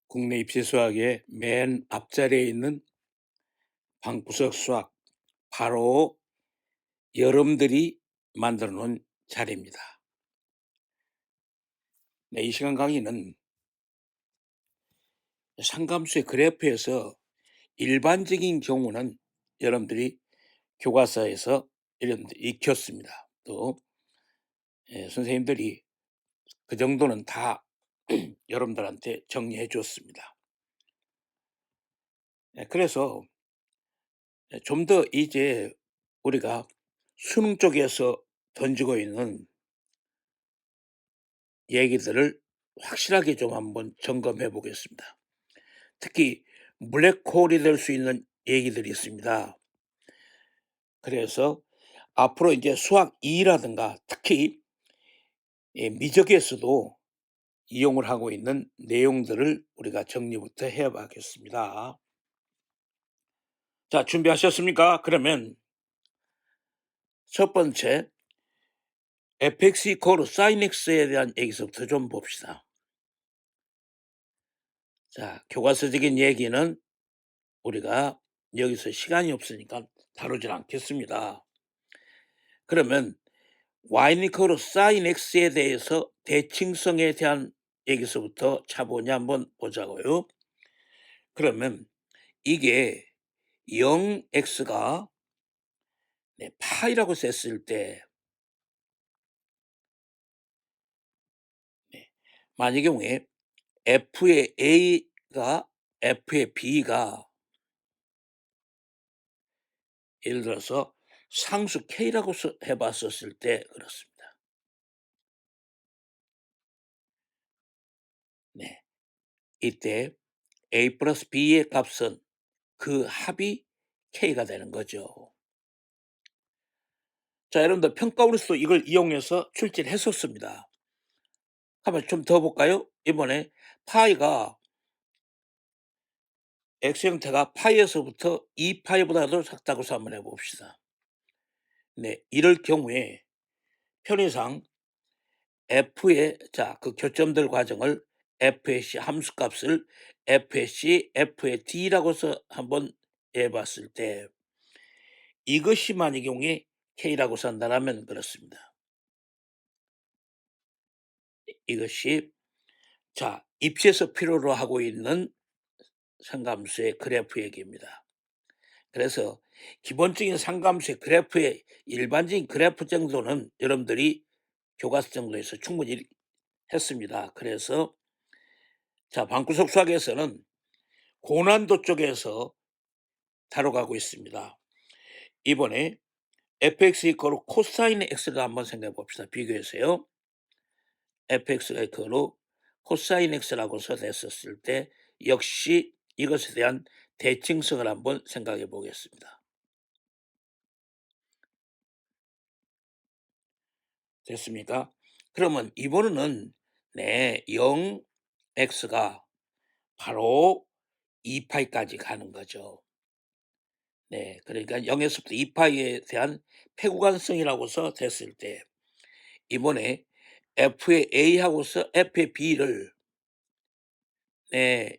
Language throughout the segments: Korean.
국내 입시 수학의 맨 앞자리에 있는 방구석 수학, 바로 여러분들이 만들어 놓은 자리입니다. 네, 이 시간 강의는 상감수의 그래프에서 일반적인 경우는 여러분들이 교과서에서 여러분들이 익혔습니다. 또 선생님들이 그 정도는 다 여러분들한테 정리해 줬습니다. 그래서 좀 더 이제 우리가 수능 쪽에서 던지고 있는 얘기들을 확실하게 좀 한번 점검해 보겠습니다. 특히 블랙홀이 될 수 있는 얘기들이 있습니다. 그래서 앞으로 이제 수학 2라든가 특히 미적에서도 이용을 하고 있는 내용들을 우리가 정리부터 해 봐겠습니다. 자, 준비하셨습니까? 그러면 첫 번째 fx 이퀄 sin x에 대한 얘기서부터 좀 봅시다. 자, 교과서적인 얘기는 우리가 여기서 시간이 없으니까 다루질 않겠습니다. 그러면 와이니커로 사인 X에 대해서 대칭성에 대한 얘기서부터 차분히 한번 보자고요. 그러면 이게 0x가 파이라고 썼을 때 만약 경우에 f의 a가 f의 b가 예를 들어서 상수 k라고 해봤었을 때 그렇습니다. 네, 이때 a 플러스 b의 값은 그 합이 k가 되는 거죠. 자, 여러분들 평가원에서도 이걸 이용해서 출제를 했었습니다. 한번 좀 더 볼까요? 이번에 파이가 x 형태가 파이에서부터 2파이보다도 작다고 해서 한번 해봅시다. 네, 이럴 경우에 편의상 f의 그 교점들 과정을 f의 c 함수값을 f의 c, f의 d라고 해서 한번 해봤을 때 이것이 만약 경우에 k라고 산다면 그렇습니다. 이것이 입시에서 필요로 하고 있는 상감수의 그래프 얘기입니다. 그래서 기본적인 상감수의 그래프의 일반적인 그래프 정도는 여러분들이 교과서 정도에서 충분히 했습니다. 그래서 방구석 수학에서는 고난도 쪽에서 다뤄가고 있습니다. 이번에 fx 이퀄 코사인 x를 한번 생각해 봅시다. 비교해서요. fx가 이퀄 코사인 x라고 써냈었을 때 역시 이것에 대한 대칭성을 한번 생각해 보겠습니다. 됐습니까? 그러면 이번에는 0x가 바로 2파이까지 가는 거죠. 네, 그러니까 0에서부터 2파이에 대한 패구간성이라고서 됐을 때 이번에 f의 a하고서 f의 b를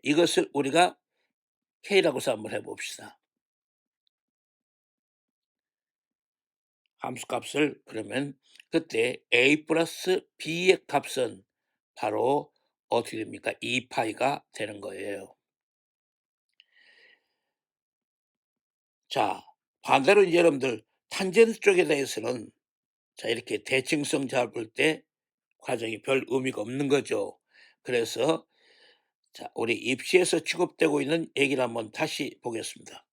이것을 우리가 k라고서 한번 해봅시다. 함수값을 그러면 그때 a 플러스 b의 값은 바로 어떻게 됩니까? 2파이가 되는 거예요. 자, 반대로 이제 여러분들 탄젠트 쪽에 대해서는 이렇게 대칭성 잡을 때 과정이 별 의미가 없는 거죠. 그래서 우리 입시에서 취급되고 있는 얘기를 한번 다시 보겠습니다.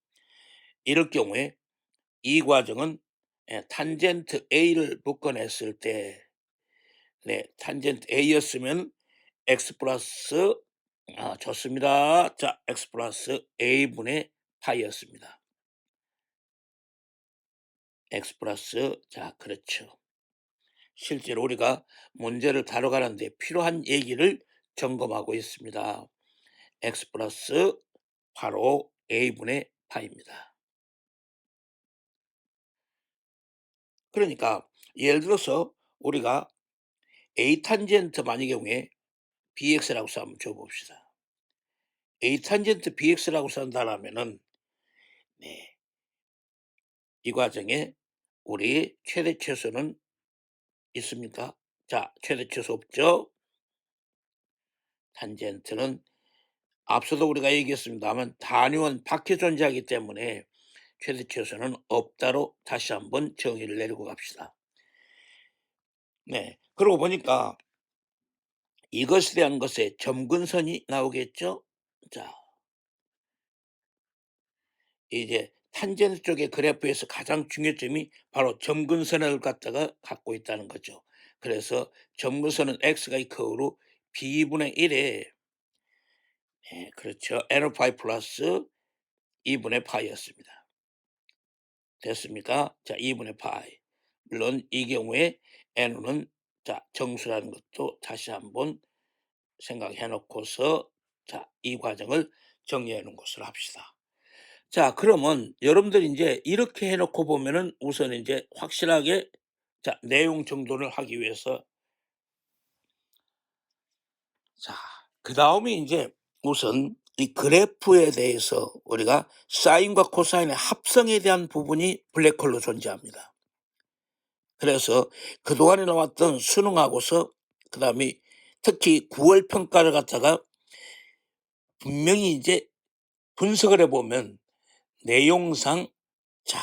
이럴 경우에 이 과정은 탄젠트 A를 묶어냈을 때 탄젠트 A였으면 x 플러스 좋습니다. x 플러스 A분의 파이였습니다. x 플러스 그렇죠. 실제로 우리가 문제를 다뤄가는데 필요한 얘기를 점검하고 있습니다. x 플러스 바로 a분의 파입니다. 그러니까 예를 들어서 우리가 a 탄젠트 만의 경우에 bx라고 해서 한번 줘봅시다. A 탄젠트 BX라고 쓴다라면은 네 이 과정에 우리 최대 최소는 있습니까? 자 최대 최소 없죠. 탄젠트는 앞서도 우리가 얘기했습니다만 단위원 밖에 존재하기 때문에 최대 최소는 없다로 다시 한번 정의를 내리고 갑시다. 네. 그러고 보니까 이것에 대한 것에 점근선이 나오겠죠. 자 이제 탄젠트 쪽의 그래프에서 가장 중요점이 바로 점근선을 갖다가 갖고 있다는 거죠. 그래서 점근선은 x가 이 커브로 b분의 1에 그렇죠. n 파이 플러스 2분의 파이였습니다. 됐습니까? 자 2분의 파이. 물론 이 경우에 n은 자 정수라는 것도 다시 한번 생각해 놓고서 자 이 과정을 정리해 놓은 것으로 합시다. 자 그러면 여러분들이 인제 이렇게 해 놓고 보면은 우선 인제 확실하게 자 내용 정돈을 하기 위해서 자 그다음에 인제 우선 이 그래프에 대해서 우리가 사인과 코사인의 합성에 대한 부분이 블랙홀로 존재합니다. 그래서 그동안에 나왔던 수능하고서 그다음에 특히 9월 평가를 갖다가 분명히 이제 분석을 해 보면 내용상 자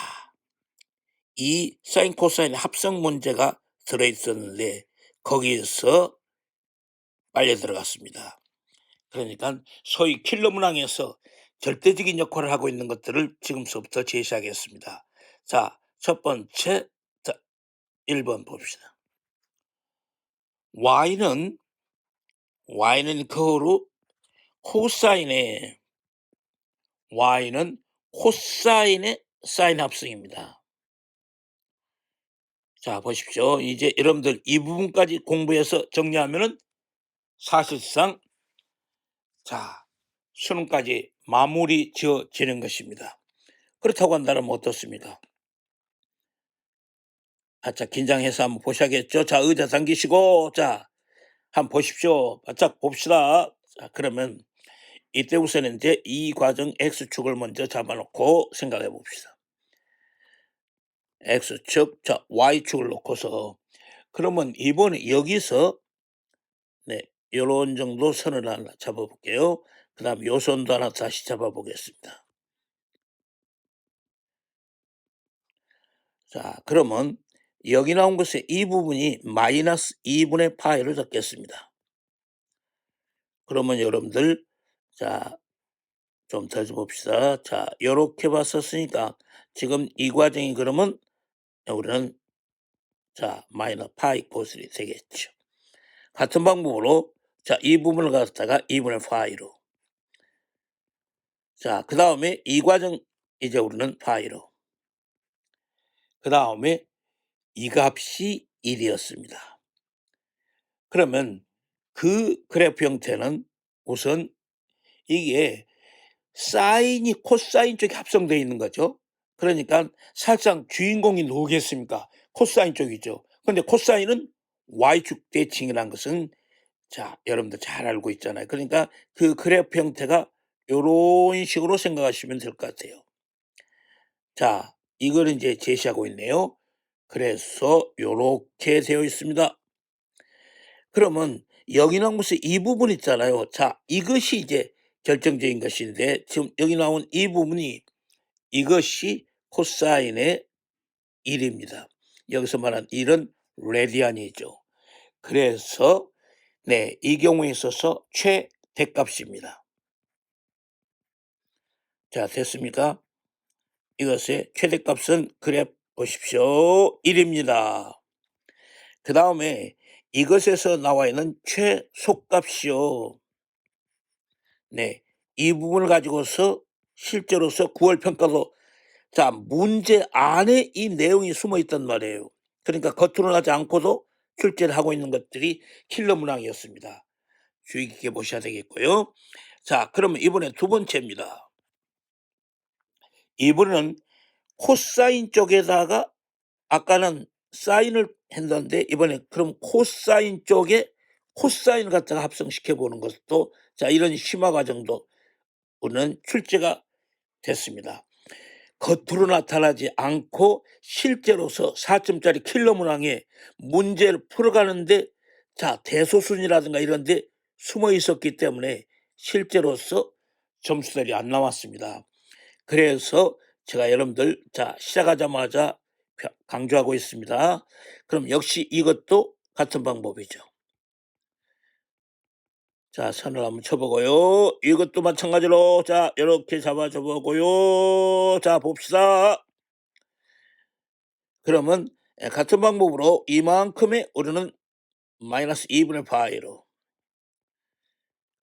이 사인 코사인의 합성 문제가 들어 있었는데 거기에서 빨려 들어갔습니다. 그러니까 소위 킬러 문항에서 절대적인 역할을 하고 있는 것들을 지금서부터 제시하겠습니다. 자, 첫 번째 자 1번 봅시다. y는 거로 코사인의 y는 코사인의 사인 합성입니다. 자 보십시오. 이제 여러분들 이 부분까지 공부해서 정리하면은 사실상 자 수능까지 마무리 지어지는 것입니다. 그렇다고 한다면 어떻습니까? 바짝 긴장해서 한번 보셔야겠죠. 자 의자 당기시고 자 한번 보십시오. 바짝 봅시다. 자 그러면 이때 우선 이제 이 과정 x축을 먼저 잡아 놓고 생각해 봅시다. x축 자 y축을 놓고서 그러면 이번에 여기서 네 요런 정도 선을 하나 잡아 볼게요. 그다음에 요 선도 하나 다시 잡아 보겠습니다. 자 그러면 여기 나온 것의 이 부분이 마이너스 2분의 파이를 적겠습니다. 그러면 여러분들 자 좀 더 봅시다. 자 요렇게 봤었으니까 지금 이 과정이 그러면 우리는 자 마이너스 파이 코스이 되겠죠. 같은 방법으로 자 이 부분을 갖다가 2분의 파이로 자 그다음에 이 과정 이제 우리는 파이로 그다음에 이 값이 1이었습니다. 그러면 그 그래프 형태는 우선 이게 사인이 코사인 쪽에 합성되어 있는 거죠. 그러니까 사실상 주인공이 누구겠습니까? 코사인 쪽이죠. 근데 코사인은 y축 대칭이라는 것은 자 여러분들 잘 알고 있잖아요. 그러니까 그 그래프 형태가 요런 식으로 생각하시면 될 것 같아요. 자 이걸 인제 제시하고 있네요. 그래서 요렇게 되어 있습니다. 그러면 여기 나온 것이 이 부분 있잖아요. 자 이것이 이제 결정적인 것인데 지금 여기 나온 이 부분이 이것이 코사인의 1입니다. 여기서 말한 1은 레디안이죠. 그래서 네 이 경우에 있어서 최대값입니다. 자 됐습니까? 이것의 최대값은 그래 보십시오. 1입니다. 그다음에 이것에서 나와 있는 최소값이요. 네. 이 부분을 가지고서 실제로서 9월 평가도 자 문제 안에 이 내용이 숨어 있단 말이에요. 그러니까 겉으로는 하지 않고도 출제를 하고 있는 것들이 킬러 문항이었습니다. 주의 깊게 보셔야 되겠고요. 자 그러면 이번에 두 번째입니다. 이번에는 코사인 쪽에다가 아까는 사인을 했는데 이번에 그럼 코사인 쪽에 코사인을 갖다가 합성시켜 보는 것도 자 이런 심화 과정도 는 출제가 됐습니다. 겉으로 나타나지 않고 실제로서 4점짜리 킬러 문항에 문제를 풀어가는데 대소순이라든가 이런 데 숨어 있었기 때문에 실제로서 점수들이 안 나왔습니다. 그래서 제가 여러분들 시작하자마자 강조하고 있습니다. 그럼 역시 이것도 같은 방법이죠. 선을 한번 쳐보고요. 이것도 마찬가지로 이렇게 잡아줘 보고요. 봅시다. 그러면 같은 방법으로 이만큼의 우리는 마이너스 2분의 파이로,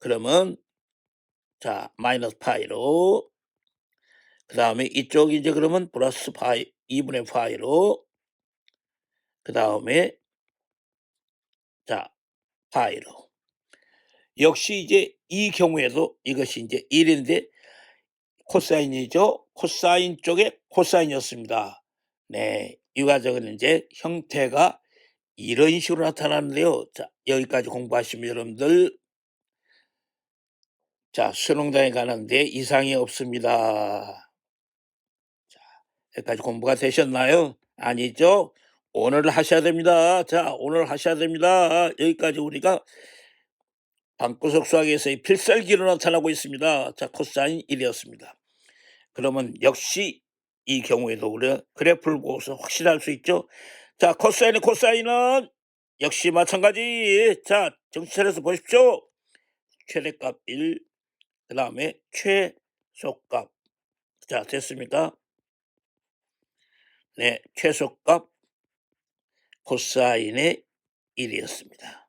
그러면 마이너스 파이로, 그 다음에 이쪽이 이제 그러면 플러스 파이 2분의 파이로, 그 다음에 파이로. 역시 이제 이 경우에도 이것이 이제 1인데 코사인이죠. 코사인 쪽에 코사인이었습니다. 네, 이 과정은 이제 형태가 이런 식으로 나타나는데요. 여기까지 공부하시면 여러분들 수능장에 가는데 이상이 없습니다. 여기까지 공부가 되셨나요? 아니죠? 오늘 하셔야 됩니다. 오늘 하셔야 됩니다. 여기까지 우리가 방구석 수학에서의 필살기로 나타나고 있습니다. 코사인 1이었습니다. 그러면 역시 이 경우에도 우리가 그래프를 보고서 확실할 수 있죠. 코사인의 코사인은 역시 마찬가지. 정신 차려서 보십시오. 최대값 1, 그 다음에 최소값. 됐습니까? 네, 최소값 코사인의 1이었습니다.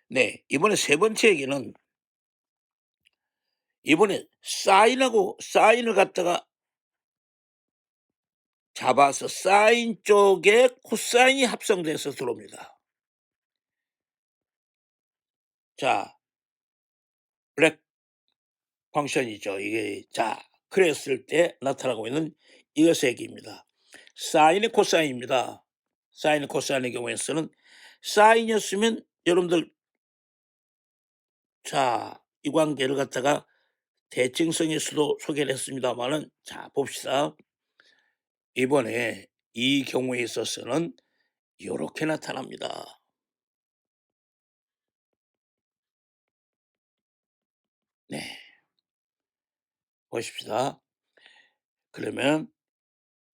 네, 이번에 세 번째 얘기는 이번에 사인을 갖다가 잡아서 사인 쪽에 코사인이 합성돼서 들어옵니다. 블랙 펑션이죠. 이게 그랬을 때 나타나고 있는 이것의 얘기입니다. 사인의 코사인입니다. 사인의 코사인의 경우에서는 사인이었으면 여러분들 이 관계를 갖다가 대칭성에서도 소개를 했습니다만은 봅시다. 이번에 이 경우에 있어서는 이렇게 나타납니다. 네, 보십시다. 그러면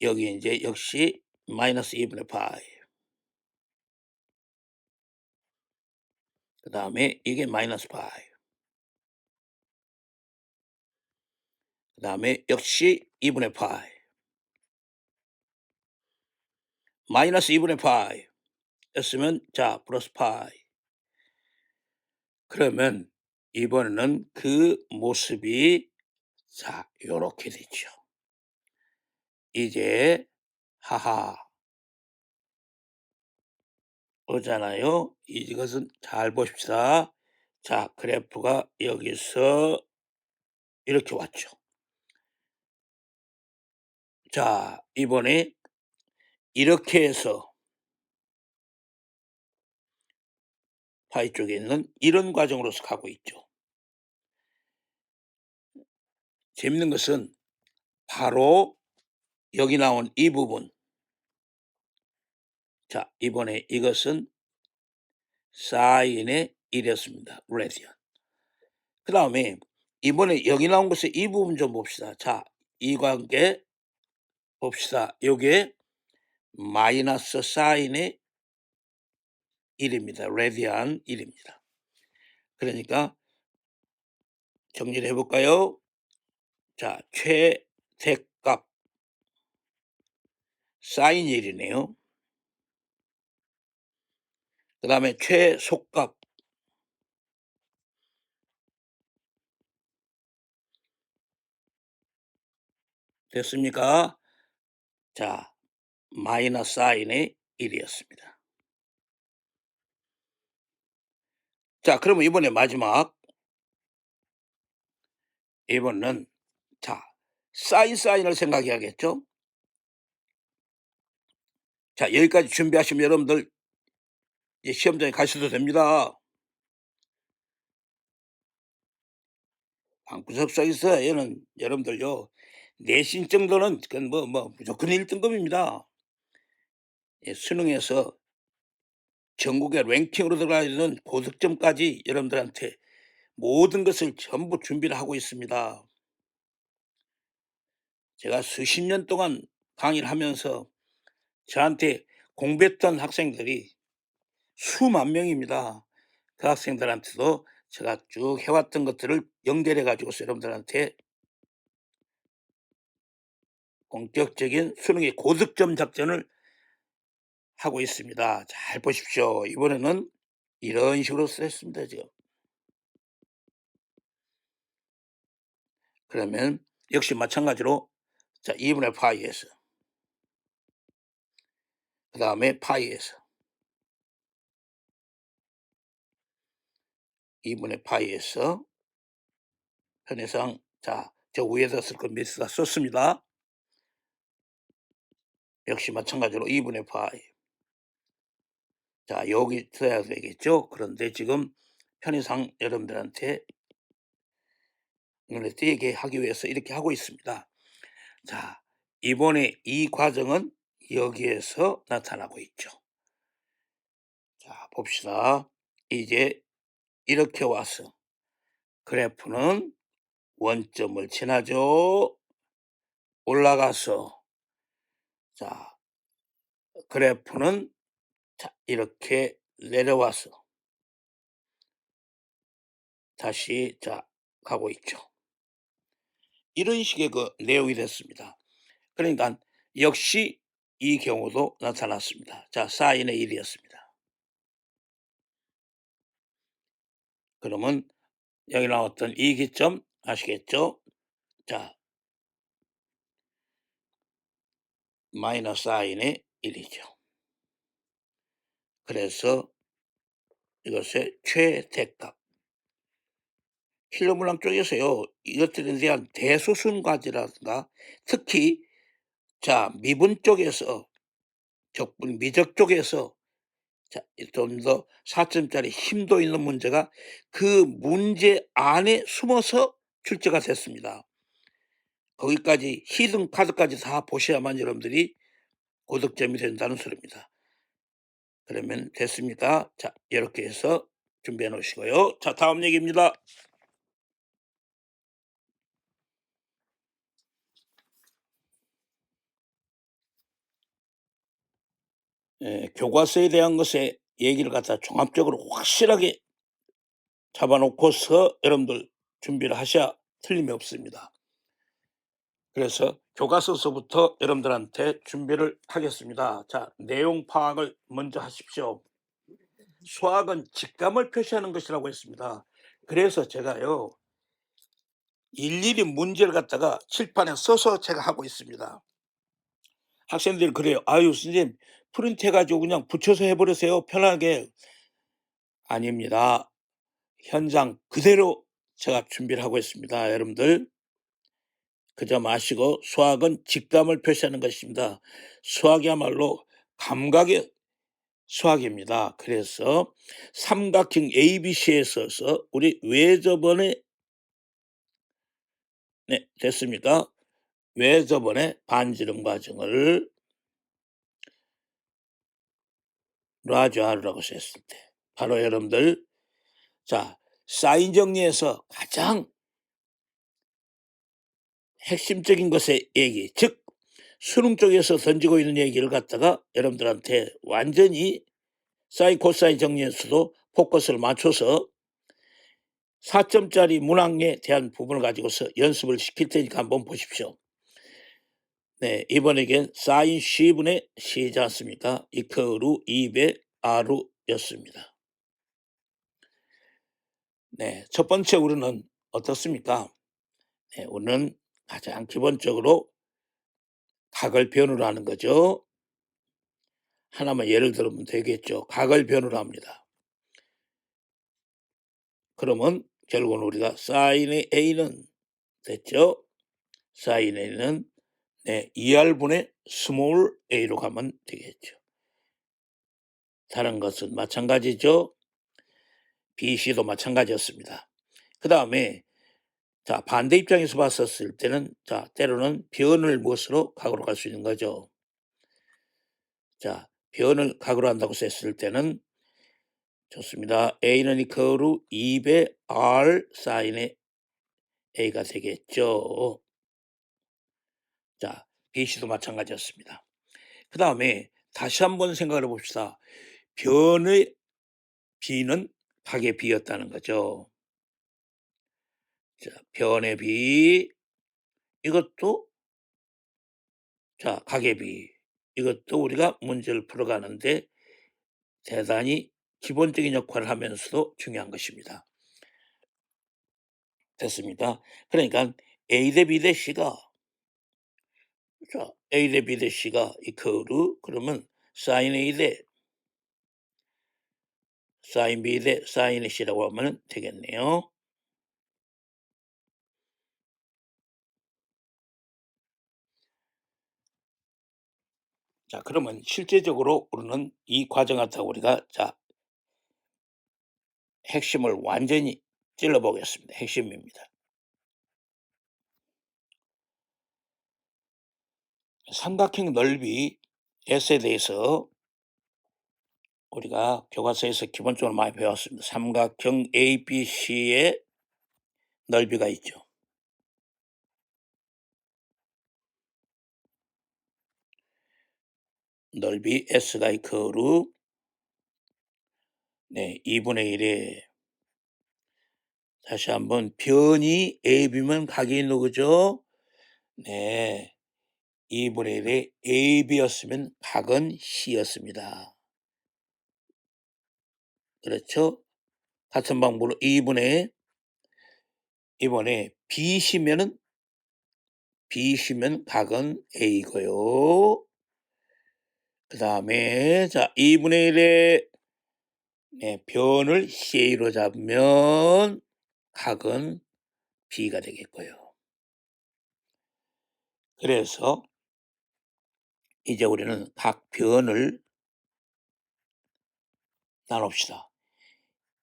여기 이제 역시 마이너스 2분의 파이, 그 다음에 이게 마이너스 파이, 그 다음에 역시 2분의 파이, 마이너스 2분의 파이 였으면 플러스 파이. 그러면 이번에는 그 모습이 요렇게 되죠. 이제 하하 오잖아요. 이것은 잘 보십시다. 그래프가 여기서 이렇게 왔죠. 이번에 이렇게 해서 파이 쪽에 있는 이런 과정으로서 가고 있죠. 재밌는 것은 바로 여기 나온 이 부분. 이번에 이것은 사인의 1이었습니다. 레디안. 그 다음에 이번에 여기 나온 것의 이 부분 좀 봅시다. 이 관계 봅시다. 요게 마이너스 사인의 1입니다. 레디안 1입니다. 그러니까 정리를 해볼까요? 최대값 사인 1이네요. 그 다음에 최소값 됐습니까? 마이너스 사인의 1이었습니다. 그러면 이번에 마지막 이번은 사인을 생각해야겠죠. 여기까지 준비하시면 여러분들 이제 시험장에 가셔도 됩니다. 방구석 써 있어요. 얘는 여러분들요. 내신 정도는 그건 무조건 1 등급입니다. 예, 수능에서 전국의 랭킹으로 들어가 있는 고득점까지 여러분들한테 모든 것을 전부 준비를 하고 있습니다. 제가 수십 년 동안 강의를 하면서 저한테 공부했던 학생들이 수만 명입니다. 그 학생들한테도 제가 쭉 해왔던 것들을 연결해 가지고서 여러분들한테 본격적인 수능의 고득점 작전을 하고 있습니다. 잘 보십시오. 이번에는 이런 식으로 썼습니다 지금. 그러면 역시 마찬가지로 자 2분의 파이에서 그다음에 파이에서 2분의 파이에서 편의상 자 저 위에다 쓸 건 미스가 썼습니다. 역시 마찬가지로 2분의 파이. 자 여기 써야 되겠죠. 그런데 지금 편의상 여러분들한테 눈에 띄게 하기 위해서 이렇게 하고 있습니다. 자 이번에 이 과정은 여기에서 나타나고 있죠. 자 봅시다. 이제 이렇게 와서 그래프는 원점을 지나죠. 올라가서 자 그래프는 자 이렇게 내려와서 다시 자 가고 있죠. 이런 식의 그 내용이 됐습니다. 그러니까 역시 이 경우도 나타났습니다. 자 사인의 1이었습니다. 그러면 여기 나왔던 이 기점 아시겠죠? 자 마이너스 사인의 1이죠. 그래서 이것의 최대값 킬러 문항 쪽에서요. 이것들에 대한 대소순과제라든가 특히 자 미분 쪽에서 적분 미적 쪽에서 자 좀 더 4점짜리 심도 있는 문제가 그 문제 안에 숨어서 출제가 됐습니다. 거기까지 히든 카드까지 다 보셔야만 여러분들이 고득점이 된다는 소리입니다. 그러면 됐습니까? 자 이렇게 해서 준비해 놓으시고요. 자 다음 얘기입니다. 교과서에 대한 것에 얘기를 갖다 종합적으로 확실하게 잡아 놓고서 여러분들 준비를 하셔야 틀림이 없습니다. 그래서 교과서서부터 여러분들한테 준비를 하겠습니다. 자 내용 파악을 먼저 하십시오. 수학은 직감을 표시하는 것이라고 했습니다. 그래서 제가요 일일이 문제를 갖다가 칠판에 써서 제가 하고 있습니다. 학생들이 그래요. 아유 선생님 프린트 해가지고 그냥 붙여서 해버리세요 편하게. 아닙니다. 현장 그대로 제가 준비를 하고 있습니다. 여러분들 그저 마시고 수학은 직감을 표시하는 것입니다. 수학이야말로 감각의 수학입니다. 그래서 삼각형 ABC에 있어서 우리 왜 저번에 네 됐습니까? 왜 저번에 반지름 과정을 라주아르라고 썼을 때 바로 여러분들 자 사인 정리에서 가장 핵심적인 것의 얘기 즉 수능 쪽에서 던지고 있는 얘기를 갖다가 여러분들한테 완전히 사인 코사인 정리에서도 포커스를 맞춰서 4점짜리 문항에 대한 부분을 가지고서 연습을 시킬 테니까 한번 보십시오. 네, 이번에겐 사인 C분의 C지 않습니까? 이퀄루 200 R였습니다. 네, 첫 번째 우리는 어떻습니까? 네, 우리는 가장 기본적으로 각을 변으로 하는 거죠. 하나만 예를 들면 되겠죠. 각을 변으로 합니다. 그러면 결국은 우리가 사인의 A는 됐죠? 사인의 A는 네, 2R분의 스몰 a로 가면 되겠죠. 다른 것은 마찬가지죠. BC도 마찬가지였습니다. 그 다음에 자, 반대 입장에서 봤었을 때는 자, 때로는 변을 무엇으로 각으로 갈 수 있는 거죠. 자, 변을 각으로 한다고 했을 때는 좋습니다. A는 이퀄로 2배 R 사인의 A가 되겠죠. 자, BC도 마찬가지였습니다. 그다음에 다시 한번 생각을 해 봅시다. 변의 B는 각의 B였다는 거죠. 자, 변의 B 이것도 자, 각의 B 이것도 우리가 문제를 풀어가는데 대단히 기본적인 역할을 하면서도 중요한 것입니다. 됐습니까? 그러니까 A 대 B 대 C가 자, A 대 B 대 C가 이퀄로 그러면 sin A 대 sin B 대 sin C라고 하면 되겠네요. 자, 그러면 실제적으로 우리는 이 과정을 갖다가 우리가 자, 핵심을 완전히 찔러 보겠습니다. 핵심입니다. 삼각형 넓이 S에 대해서 우리가 교과서에서 기본적으로 많이 배웠습니다. 삼각형 ABC의 넓이가 있죠. 넓이 S가 이퀄로 네, 2분의 1에 다시 한번 변이 AB면 각이 누구죠? 네, 2분의 1에 AB였으면 각은 C였습니다. 그렇죠? 같은 방법으로 2분의 이번에 B시면은 각은 A고요. 그 다음에 자 2분의 1의 네, 변을 C로 잡으면 각은 B가 되겠고요. 그래서 이제 우리는 각 변을 나눕시다.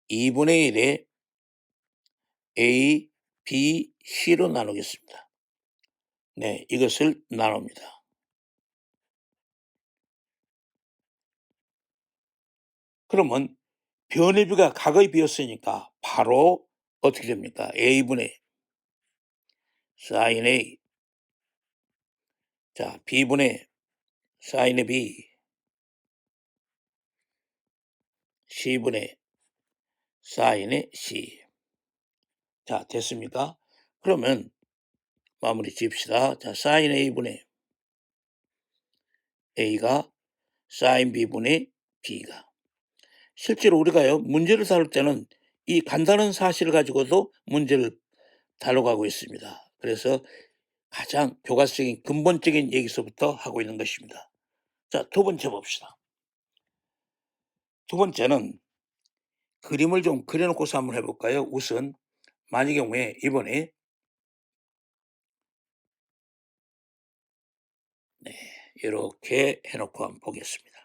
2분의 1에 A, B, C로 나누겠습니다. 네, 이것을 나눕니다. 그러면 변의 비가 각의 비였으니까 바로 어떻게 됩니까? A분의 sin A 자 B분의 sin B C분의 sin C 자 됐습니까? 그러면 마무리 지읍시다. 자 sin A분의 A가 sin B분의 B가 실제로 우리가요 문제를 다룰 때는 이 간단한 사실을 가지고도 문제를 다뤄가고 있습니다. 그래서 가장 교과서적인 근본적인 얘기서부터 하고 있는 것입니다. 자, 두 번째 봅시다. 두 번째는 그림을 좀 그려놓고서 한번 해볼까요? 우선 만약 경우에 이번에 네, 이렇게 해놓고 한번 보겠습니다.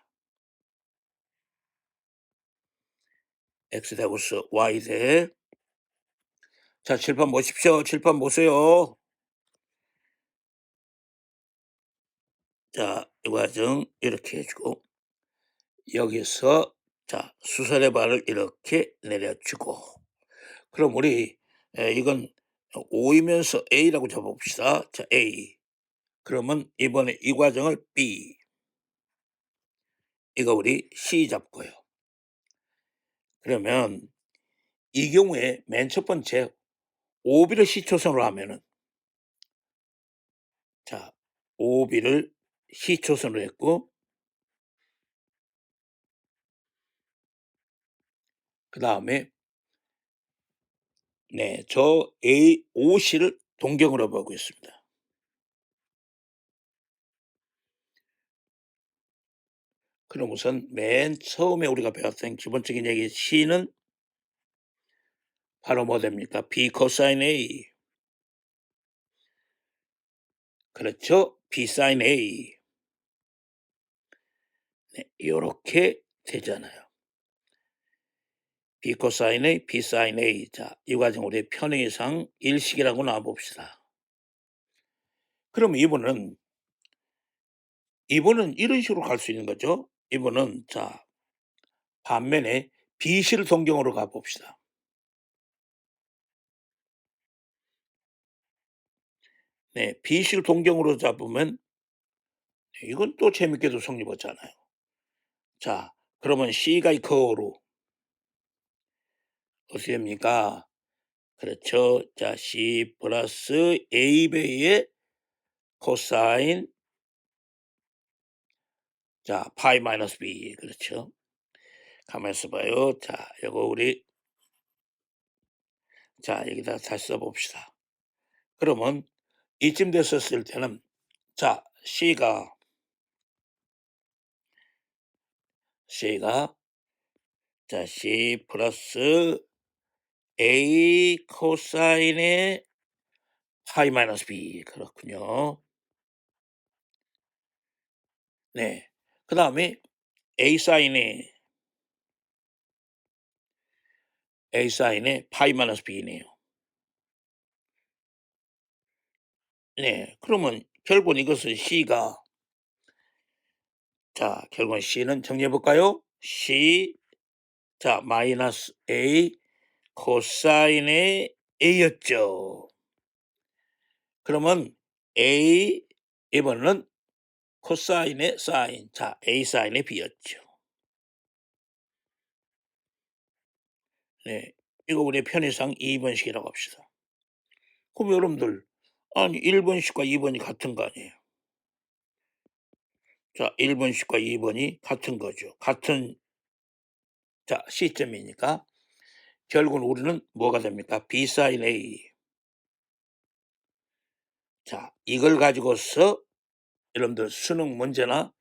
x 대구스 y 대 자, 칠판 보십시오. 칠판 보세요. 자, 이 과정 이렇게 해주고 여기서 자 수선의 발을 이렇게 내려주고 그럼 우리 이건 5이면서 A라고 잡아봅시다. 자 A 그러면 이번에 이 과정을 B 이거 우리 C 잡고요. 그러면 이 경우에 맨 첫 번째 OB를 C초선으로 하면은 자 OB를 C초선으로 했고 그 다음에 네, 저 OC를 동경으로 보고 있습니다. 그럼 우선 맨 처음에 우리가 배웠던 기본적인 얘기 C는 바로 뭐 됩니까? B 코사인 A 그렇죠? B 사인 A 네, 이렇게 되잖아요. B 코사인 A, B 사인 A. 자, 이 과정 우리 편의상 일식이라고 나와 봅시다. 그럼 이번은 이런 식으로 갈 수 있는 거죠. 이번은 자, 반면에 B실 동경으로 가 봅시다. 네, B실 동경으로 잡으면 이건 또 재밌게도 성립하잖아요. 자, 그러면 C가 이코로 어떻게 됩니까? 그렇죠. 자, C 플러스 A배의 코사인 자, 파이 마이너스 B. 그렇죠. 가만 있어 봐요. 자, 요거 우리 자, 여기다 다시 써 봅시다. 그러면 이쯤 됐었을 때는 자, C가 자, C 플러스 A 코사인의 파이 마이너스 B. 그렇군요. 네. 그다음에 A 사인의 파이 마이너스 B네요. 네. 그러면 결국은 이것은 C가 자, 결국은 C는 정리해 볼까요? C 자, 마이너스 A 코사인의 A였죠. 그러면 A 이번에는 코사인의 사인. 자, A 사인의 B였죠. 네. 이거 우리 편의상 2번식이라고 합시다. 그럼 여러분들 아니 1번식과 2번이 같은 거 아니에요. 자, 1번식과 2번이 같은 거죠. 같은 자, 시점이니까 결국은 우리는 뭐가 됩니까? B 사인 A. 자, 이걸 가지고서 여러분들 수능 문제나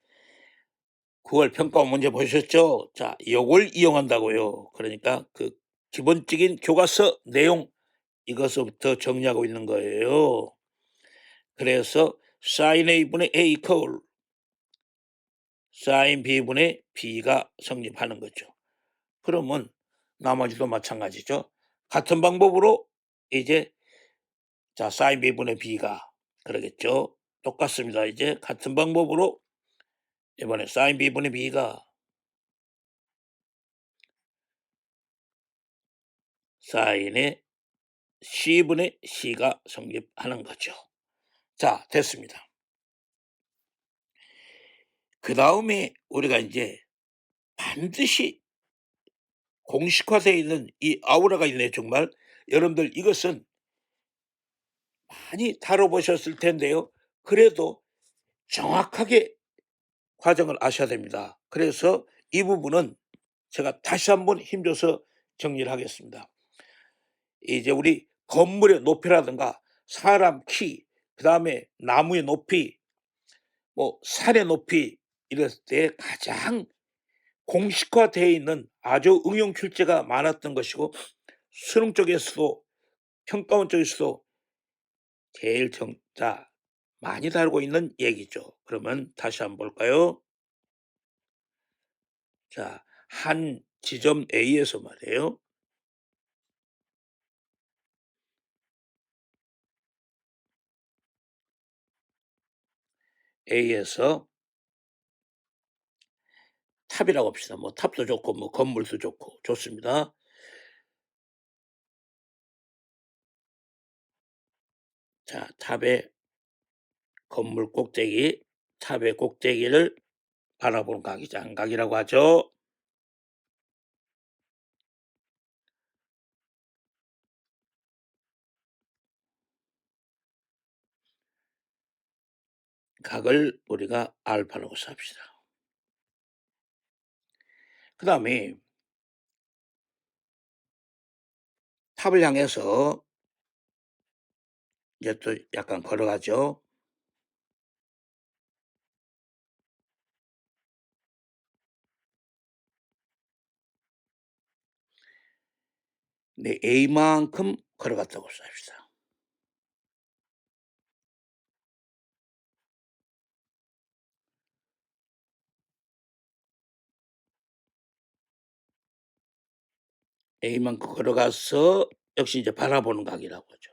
9월 평가 문제 보셨죠? 자, 요걸 이용한다고요. 그러니까 그 기본적인 교과서 내용 이것부터 정리하고 있는 거예요. 그래서 sin A분의 A 이퀄 sin B분의 B가 성립하는 거죠. 그러면 나머지도 마찬가지죠. 같은 방법으로 이제 자 sin B분의 B가 그러겠죠. 똑같습니다. 이제 같은 방법으로 이번에 sin B분의 B가 sin의 C분의 C가 성립하는 거죠. 자, 됐습니다. 그다음에 우리가 이제 반드시 공식화되어 있는 이 아우라가 있네요, 정말. 여러분들 이것은 많이 다뤄보셨을 텐데요. 그래도 정확하게 과정을 아셔야 됩니다. 그래서 이 부분은 제가 다시 한번 힘줘서 정리를 하겠습니다. 이제 우리 건물의 높이라든가 사람 키, 그다음에 나무의 높이, 뭐 산의 높이 이랬을 때 가장 공식화되어 있는 아주 응용 출제가 많았던 것이고 수능 쪽에서도 평가원 쪽에서도 제일 자 많이 다루고 있는 얘기죠. 그러면 다시 한번 볼까요? 자, 한 지점 A에서 말이에요. A에서 탑이라고 합시다. 뭐 탑도 좋고 뭐 건물도 좋고 좋습니다. 자, 건물 꼭대기, 탑의 꼭대기를 바라보는 각이 장각이라고 하죠. 각을 우리가 알파라고 삽시다. 그다음에 탑을 향해서 이제 또 약간 걸어가죠. 네, A만큼 걸어갔다고 삽시다. A만큼 걸어가서 역시 이제 바라보는 각이라고 하죠.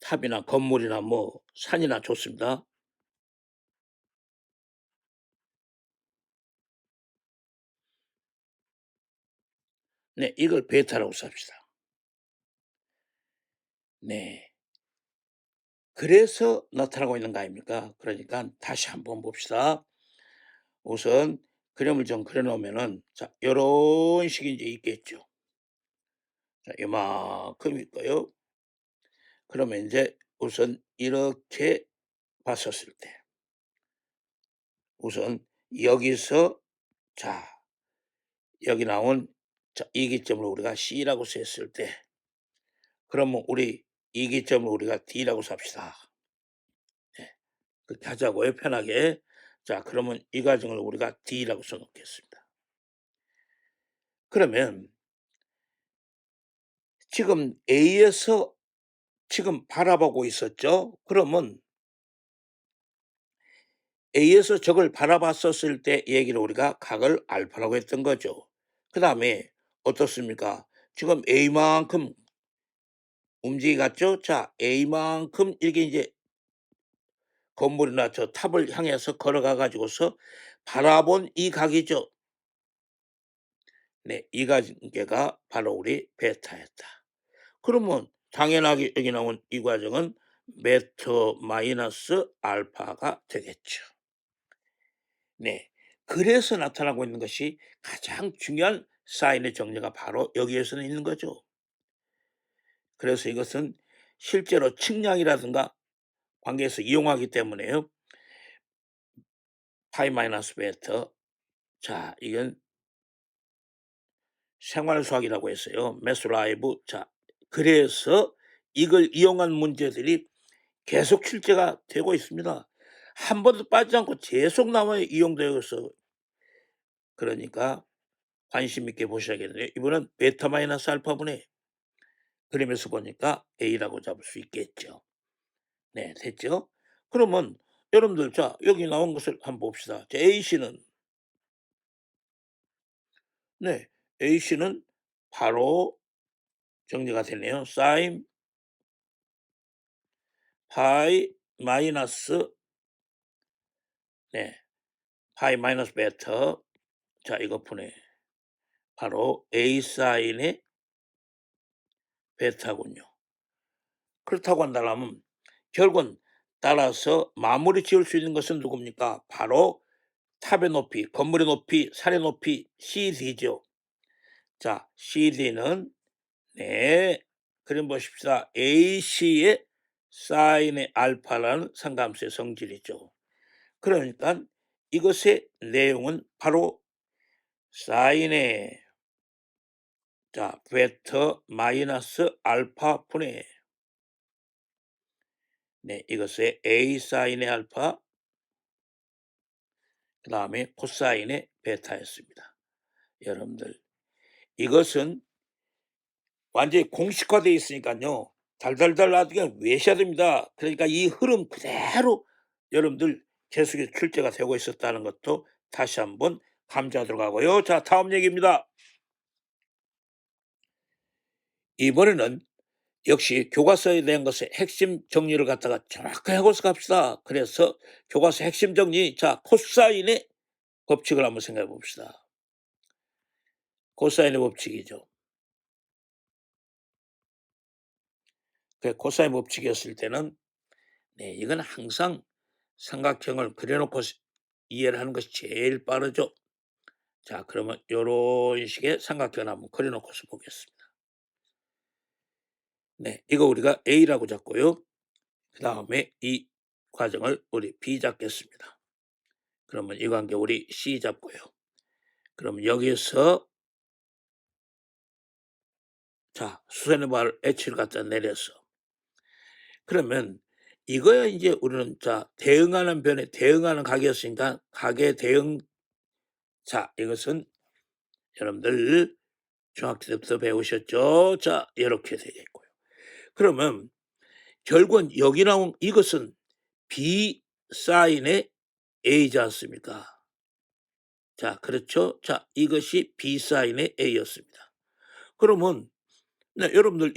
탑이나 건물이나 뭐 산이나 좋습니다. 네, 이걸 베타라고 쌉시다. 네. 그래서 나타나고 있는 거 아닙니까? 그러니까 다시 한번 봅시다. 우선 그림을 좀 그려 놓으면은 자 요런 식이 이제 있겠죠. 자 요만큼 있고요. 그러면 인제 우선 이렇게 봤었을 때 우선 여기서 자 여기 나온 자 이기점을 우리가 C라고 셌을 때 그러면 우리 이기점을 우리가 D라고 삽시다. 네. 그렇게 하자고요 편하게. 자 그러면 이 과정을 우리가 D라고 써 놓겠습니다. 그러면 지금 A에서 지금 바라보고 있었죠. 그러면 A에서 저걸 바라봤었을 때 얘기를 우리가 각을 알파라고 했던 거죠. 그다음에 어떻습니까? 지금 A만큼 움직이 갔죠? 자, A만큼 이게 이제 건물이나 저 탑을 향해서 걸어가 가지고서 바라본 이 각이죠. 네, 이 관계가 바로 우리 베타였다. 그러면 당연하게 여기 나온 이 과정은 베타 마이너스 알파가 되겠죠. 네. 그래서 나타나고 있는 것이 가장 중요한 사인의 정리가 바로 여기에서는 있는 거죠. 그래서 이것은 실제로 측량이라든가 관계에서 이용하기 때문에요. 파이 마이너스 베타. 자, 이건 생활 수학이라고 했어요. 매스 라이브. 자, 그래서 이걸 이용한 문제들이 계속 출제가 되고 있습니다. 한 번도 빠지지 않고 계속 나와요. 이용되어서. 그러니까 관심 있게 보셔야겠네요. 이번엔 베타 마이너스 알파분의 그림에서 보니까 A라고 잡을 수 있겠죠. 네, 됐죠? 그러면 여러분들 자 여기 나온 것을 한번 봅시다. 자, A씨는 네, A씨는 바로 정리가 되네요. 사인 파이 마이너스 네, 파이 마이너스 베타 자 이것분의 바로 A 사인의 베타군요. 그렇다고 한다면 결국은 따라서 마무리 지을 수 있는 것은 누굽니까? 바로 탑의 높이, 건물의 높이, 산의 높이 CD죠. 자, CD는 네, 그림 보십시다. AC의 사인의 알파라는 상감수의 성질이죠. 그러니까 이것의 내용은 바로 사인의 자, 베타 마이너스 알파 분의 네, 이것의 A 사인의 알파 그 다음에 코사인의 베타였습니다. 여러분들 이것은 완전히 공식화되어 있으니까요. 달달달 나중에 외셔야 됩니다. 그러니까 이 흐름 그대로 여러분들 계속해서 출제가 되고 있었다는 것도 다시 한번 감지하도록 하고요. 자, 다음 얘기입니다. 이번에는 역시 교과서에 대한 것의 핵심 정리를 갖다가 정확하게 하고서 갑시다. 그래서 교과서 핵심 정리, 자, 코사인의 법칙을 한번 생각해 봅시다. 코사인의 법칙이죠. 그 코사인 법칙이었을 때는 네, 이건 항상 삼각형을 그려놓고 이해를 하는 것이 제일 빠르죠. 자, 그러면 요런 식의 삼각형을 한번 그려놓고서 보겠습니다. 네, 이거 우리가 A라고 잡고요. 그 다음에 이 과정을 우리 B 잡겠습니다. 그러면 이 관계 우리 C 잡고요. 그럼 여기서 자, 수선의 발 H를 갖다 내려서 그러면 이거야 이제 우리는 자 대응하는 변에 대응하는 각이었으니까 각의 대응 자 이것은 여러분들 중학교 때부터 배우셨죠? 자 이렇게 되겠고요. 그러면 결국은 여기 나온 이것은 B 사인의 A지 않습니까? 자 그렇죠? 자 이것이 B 사인의 A였습니다. 그러면 네 여러분들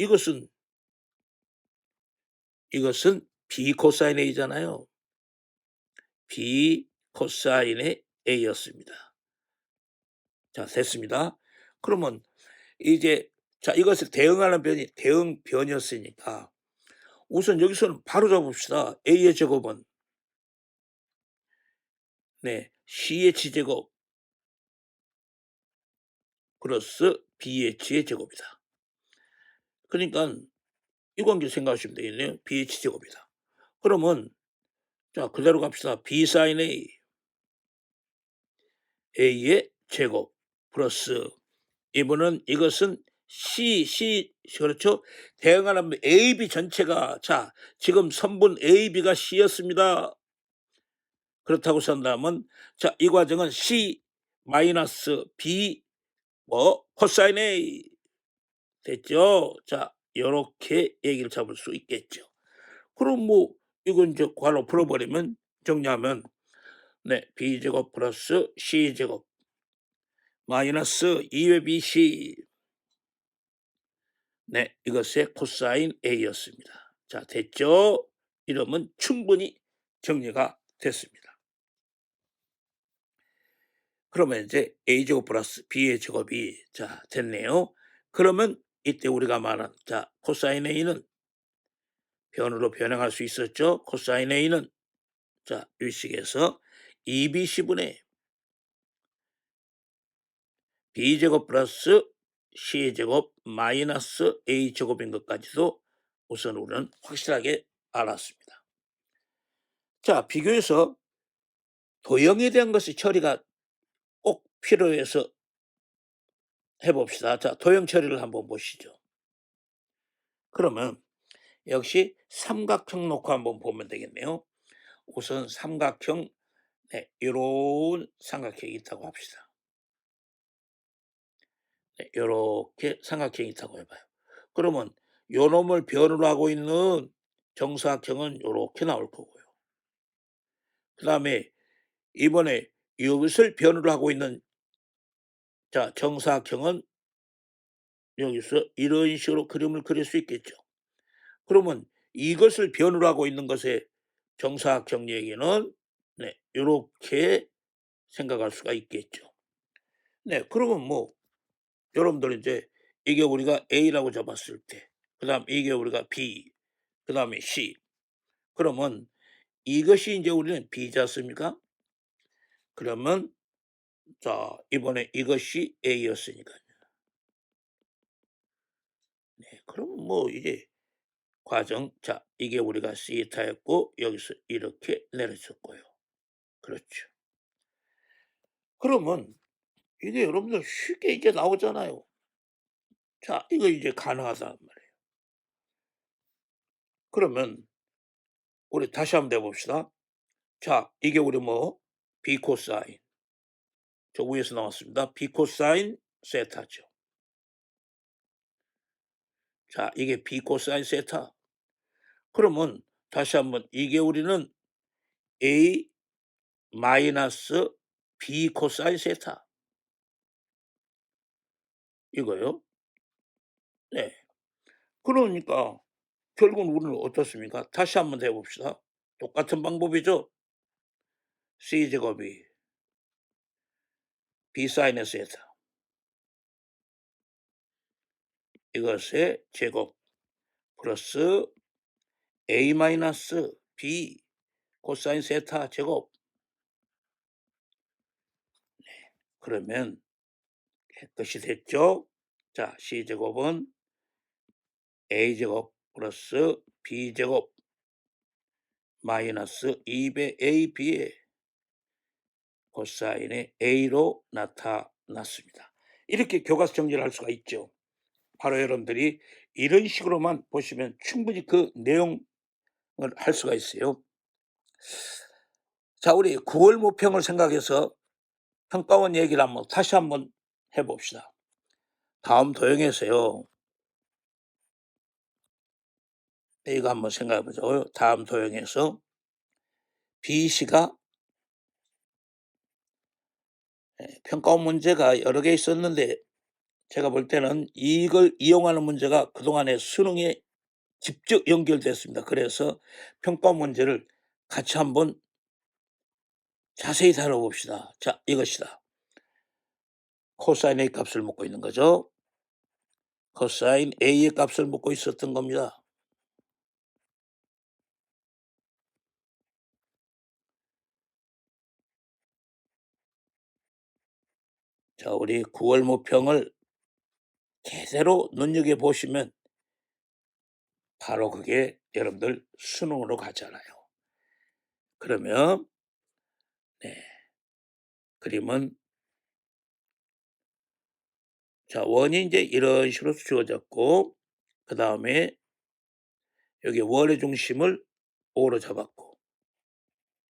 이것은 B 코사인 A잖아요. B 코사인의 A였습니다. 자 됐습니다. 그러면 이제 자 이것을 대응하는 변이 대응변이었으니까 우선 여기서는 바로 잡읍시다. A의 제곱은 네 CH 제곱 플러스 BH의 제곱이다. 그러니까 이 관계 생각하시면 되겠네요. BH 제곱이다. 그러면 자 그대로 갑시다. B 사인 A A의 제곱 플러스 이것은 C 그렇죠? 대응하는 AB 전체가 자 지금 선분 AB가 C였습니다. 그렇다고 산다면 자 이 과정은 C 마이너스 B 코사인 A 됐죠? 자 요렇게 얘기를 잡을 수 있겠죠. 그럼 뭐 이건 이제 괄호 풀어버리면 정리하면 네 B제곱 플러스 C제곱 마이너스 2의 BC 네 이것의 코사인 A였습니다. 자 됐죠? 이러면 충분히 정리가 됐습니다. 그러면 이제 A제곱 플러스 B의 제곱이 자 됐네요. 그러면 이때 우리가 말한 자 코사인 A는 변으로 변형할 수 있었죠. 코사인 A는 자 일식에서 2BC분의 B제곱 플러스 C제곱 마이너스 A제곱인 것까지도 우선 우리는 확실하게 알았습니다. 자 비교해서 도형에 대한 것이 처리가 꼭 필요해서 해봅시다. 자 도형 처리를 한번 보시죠. 그러면 역시 삼각형 놓고 한번 보면 되겠네요. 우선 삼각형 네, 이런 삼각형이 있다고 합시다. 네, 이렇게 삼각형이 있다고 해봐요. 그러면 요 놈을 변으로 하고 있는 정사각형은 이렇게 나올 거고요. 그 다음에 이번에 이것을 변으로 하고 있는 자 정사각형은 여기서 이런 식으로 그림을 그릴 수 있겠죠. 그러면 이것을 변으로 하고 있는 것의 정사각형 얘기는 네, 이렇게 생각할 수가 있겠죠. 네, 그러면 뭐 여러분들 이제 이게 우리가 A라고 잡았을 때, 그다음 이게 우리가 B, 그다음에 C. 그러면 이것이 이제 우리는 B지 않습니까? 그러면 자 이번에 이것이 A였으니까요. 네, 그럼 뭐 이제 과정 자 이게 우리가 시타였고 여기서 이렇게 내려졌고요. 그렇죠. 그러면 이게 여러분들 쉽게 이제 나오잖아요. 자 이거 이제 가능하단 말이에요. 그러면 우리 다시 한번 내 봅시다. 자 이게 우리 뭐 B 코사인 저 위에서 나왔습니다. B 코사인 세타죠. 자 이게 B 코사인 세타. 그러면 다시 한번 이게 우리는 A 마이너스 B 코사인 세타 이거요. 네. 그러니까 결국은 우리는 어떻습니까? 다시 한번 해 봅시다. 똑같은 방법이죠. C 제곱이 B 사인의 세타 이것의 제곱 플러스 A 마이너스 B 코사인 세타 제곱 그러면 깨끗이 됐죠? 자 C제곱은 A제곱 플러스 B제곱 마이너스 2배 AB의 코사인의 A로 나타났습니다. 이렇게 교과서 정리를 할 수가 있죠. 바로 여러분들이 이런 식으로만 보시면 충분히 그 내용을 할 수가 있어요. 자 우리 9월 모평을 생각해서 평가원 얘기를 다시 한번 해봅시다. 다음 도형에서요. 이거 한번 생각해 보죠. 다음 도형에서 B씨가 평가원 문제가 여러 개 있었는데 제가 볼 때는 이걸 이용하는 문제가 그동안의 수능에 직접 연결됐습니다. 그래서 평가 문제를 같이 한번 자세히 다뤄봅시다. 자, 이것이다. 코사인 A 값을 묻고 있는 거죠. 코사인 A의 값을 묻고 있었던 겁니다. 자, 우리 9월 모평을 제대로 눈여겨보시면 바로 그게 여러분들 수능으로 가잖아요. 그러면 네, 그림은 자, 원이 이제 이런 식으로 주어졌고 그다음에 여기 원의 중심을 O로 잡았고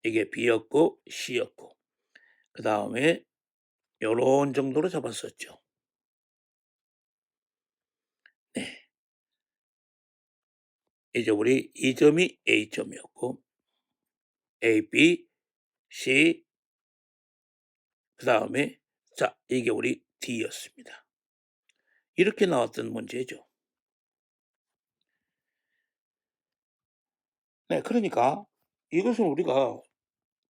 이게 B였고 C였고 그다음에 요런 정도로 잡았었죠. 네. 이제 우리 이 점이 A점이었고 A, B, C 그다음에 자, 이게 우리 D였습니다. 이렇게 나왔던 문제죠. 네, 그러니까 이것은 우리가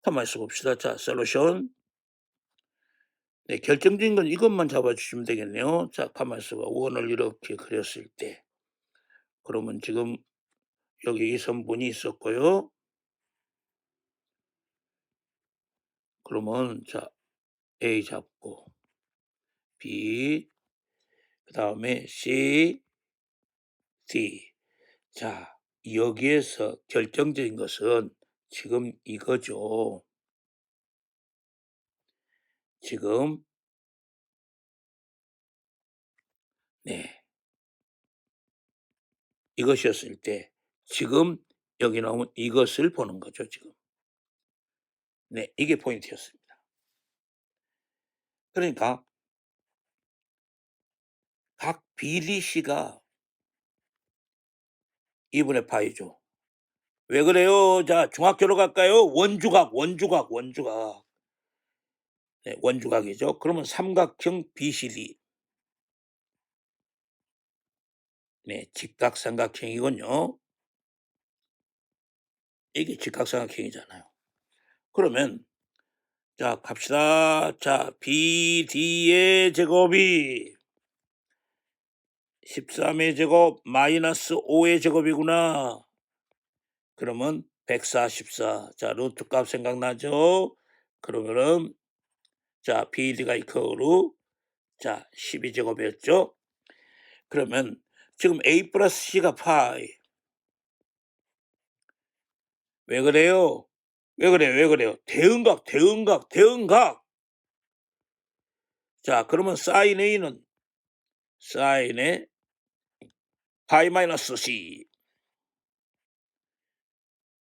가만히 있어 봅시다. 자, 솔루션. 네, 결정적인 건 이것만 잡아주시면 되겠네요. 자, 가만히 있어봐. 원을 이렇게 그렸을 때. 그러면 지금 여기 이 선분이 있었고요. 그러면 자, A 잡고 B 그다음에 C, D. 자, 여기에서 결정적인 것은 지금 이거죠. 지금 네. 이것이었을 때 지금 여기 나오면 이것을 보는 거죠, 지금. 네, 이게 포인트였습니다. 그러니까 각 BDC가 2분의 파이죠. 왜 그래요? 자, 중학교로 갈까요? 원주각, 원주각, 원주각. 네, 원주각이죠. 그러면 삼각형 BCD. 네, 직각삼각형이군요. 이게 직각삼각형이잖아요. 그러면 자, 갑시다. 자, BD의 제곱이 13의 제곱 마이너스 5의 제곱이구나. 그러면 144. 자, 루트 값 생각나죠? 그러면은 자, BD가 이퀄로 자, 12제곱이었죠? 그러면 지금 A 플러스 C가 파이. 왜 그래요? 왜 그래요? 왜 그래요? 대응각, 대응각, 대응각. 자, 그러면 사인 A는 사인의 파이 마이너스 C.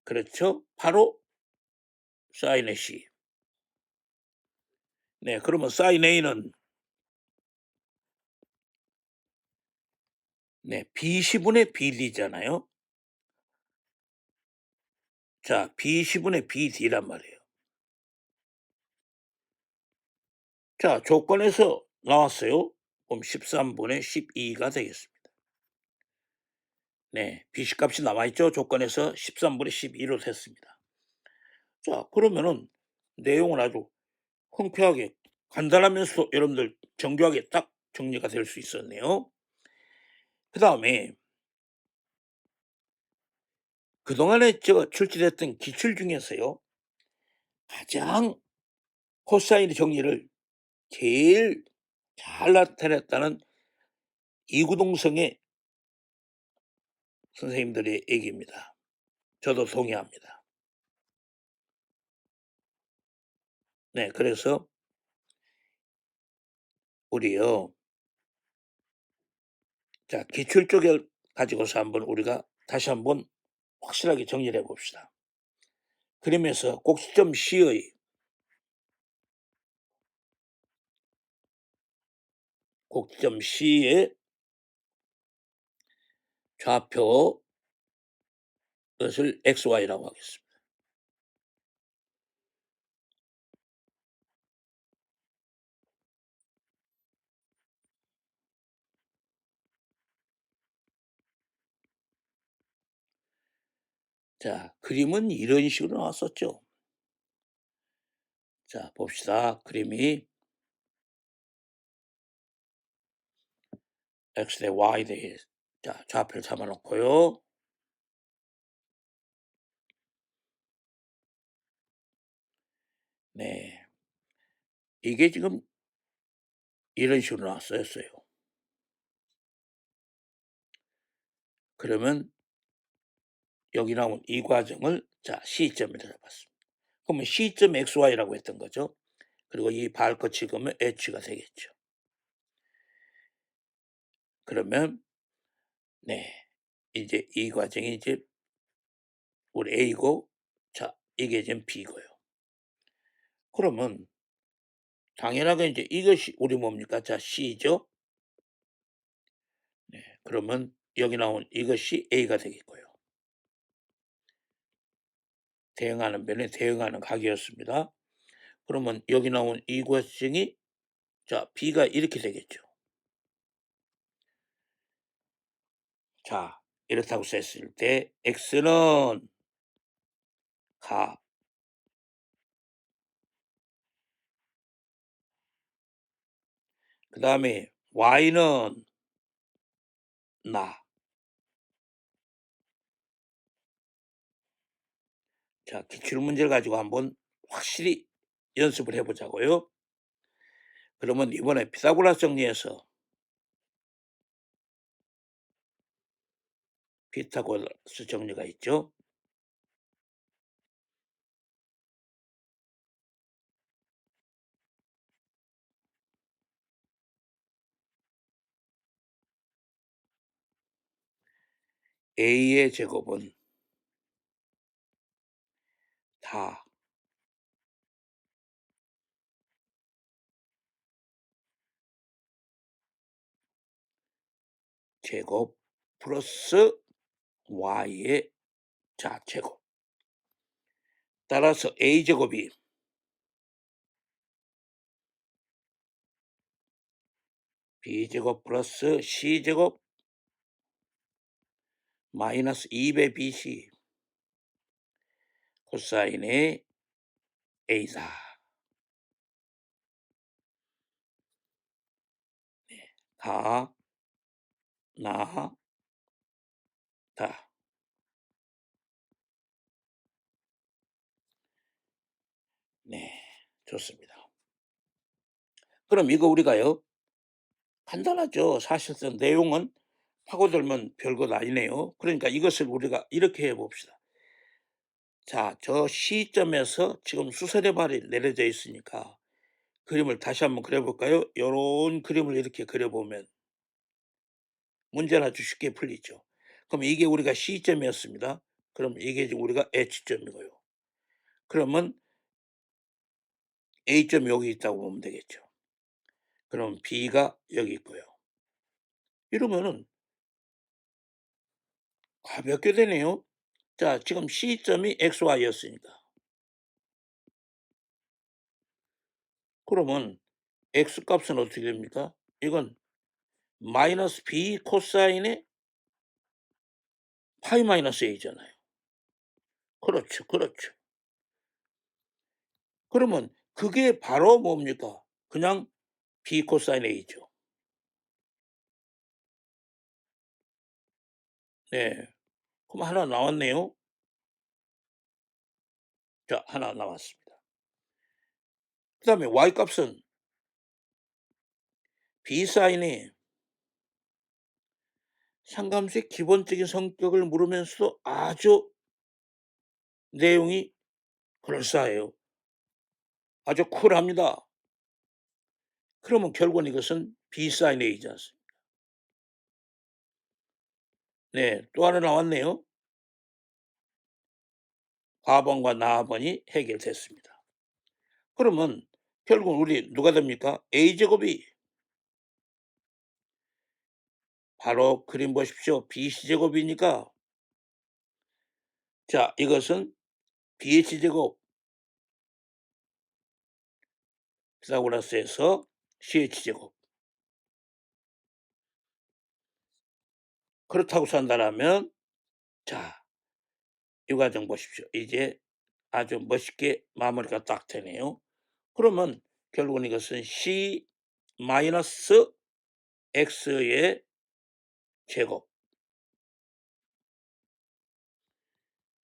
그렇죠? 바로 사인의 C. 네, 그러면 사인 A는 네, B10분의 BD잖아요. 자, B10분의 BD란 말이에요. 자, 조건에서 나왔어요. 그럼 13분의 12가 되겠습니다. 네, BC 값이 나와있죠. 조건에서 13분의 12로 됐습니다. 자, 그러면은 내용은 아주 흔쾌하게 간단하면서도 여러분들 정교하게 딱 정리가 될 수 있었네요. 그 다음에 그동안에 출제됐던 기출 중에서요. 가장 코사인 정리를 제일 잘 나타냈다는 이구동성의 선생님들의 얘기입니다. 저도 동의합니다. 네, 그래서 우리요. 자, 기출 쪽을 가지고서 한번 우리가 다시 한번 확실하게 정리를 해봅시다. 그러면서 곡시점 C의 곡점 C의 좌표 것을 XY라고 하겠습니다. 자, 그림은 이런 식으로 나왔었죠. 자, 봅시다. 그림이 x 대 y 대 자, 좌표를 잡아 놓고요. 네. 이게 지금 이런 식으로 나왔어요. 그러면 여기 나온 이 과정을 자, C점이라 잡았습니다. 그러면 C점 XY라고 했던 거죠. 그리고 이 발끝이 그러면 H가 되겠죠. 그러면 네. 이제 이 과정이 이제 우리 A고 자, 이게 지금 B고요. 그러면 당연하게 이제 이것이 우리 뭡니까? 자, C죠. 네. 그러면 여기 나온 이것이 A가 되겠고요. 대응하는 변에 대응하는 각이었습니다. 그러면 여기 나온 이 과정이 자, B가 이렇게 되겠죠. 자, 이렇다고 썼을 때 X는 가, 그 다음에 Y는 나. 자, 기출 문제를 가지고 한번 확실히 연습을 해 보자고요. 그러면 이번에 피타고라스 정리에서 피타고라스 정리가 있죠. A의 제곱은 다 제곱 플러스 Y의 자, 제곱. 따라서 A 제곱이 B 제곱 플러스 C 제곱 마이너스 2배 BC 코사인의 A다. 다, 나, 다. 네, 좋습니다. 그럼 이거 우리가요, 간단하죠. 사실상 내용은 파고들면 별것 아니네요. 그러니까 이것을 우리가 이렇게 해 봅시다. 자, 저 시점에서 지금 수선의 발이 내려져 있으니까 그림을 다시 한번 그려 볼까요? 요런 그림을 이렇게 그려 보면 문제는 아주 쉽게 풀리죠. 그럼 이게 우리가 C점이었습니다. 그럼 이게 지금 우리가 H점이고요. 그러면 A점이 여기 있다고 보면 되겠죠. 그럼 B가 여기 있고요. 이러면은 가볍게 되네요. 자, 지금 C점이 XY였으니까. 그러면 X 값은 어떻게 됩니까? 이건 마이너스 B 코사인의 파이 마이너스 A잖아요. 그렇죠. 그렇죠. 그러면 그게 바로 뭡니까? 그냥 B 코사인 A죠. 네. 그럼 하나 나왔네요. 자, 하나 나왔습니다. 그다음에 Y 값은 B 사인의 상감수의 기본적인 성격을 물으면서도 아주 내용이 그럴싸해요. 아주 쿨합니다. 그러면 결국은 이것은 B 사인 A지 않습니까? 네. 또 하나 나왔네요. 과번과 나번이 해결됐습니다. 그러면 결국은 우리 누가 됩니까? A제곱이 바로 그림 보십시오. BC제곱이니까 자, 이것은 BH제곱 피타고라스에서 CH제곱 그렇다고 산다라면 자, 이 과정 보십시오. 이제 아주 멋있게 마무리가 딱 되네요. 그러면 결국은 이것은 C 마이너스 X의 제곱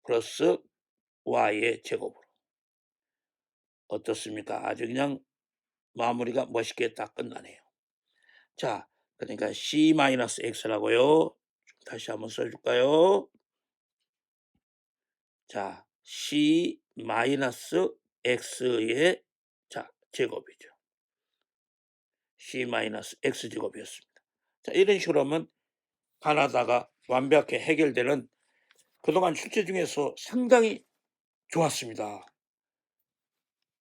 플러스 Y의 제곱으로. 어떻습니까? 아주 그냥 마무리가 멋있게 딱 끝나네요. 자, 그러니까 C 마이너스 X라고요. 다시 한번 써줄까요? 자, C 마이너스 X의 제곱이죠. C 마이너스 X 제곱이었습니다. 자, 이런 식으로 하면 가나다가 완벽하게 해결되는 그동안 출제 중에서 상당히 좋았습니다.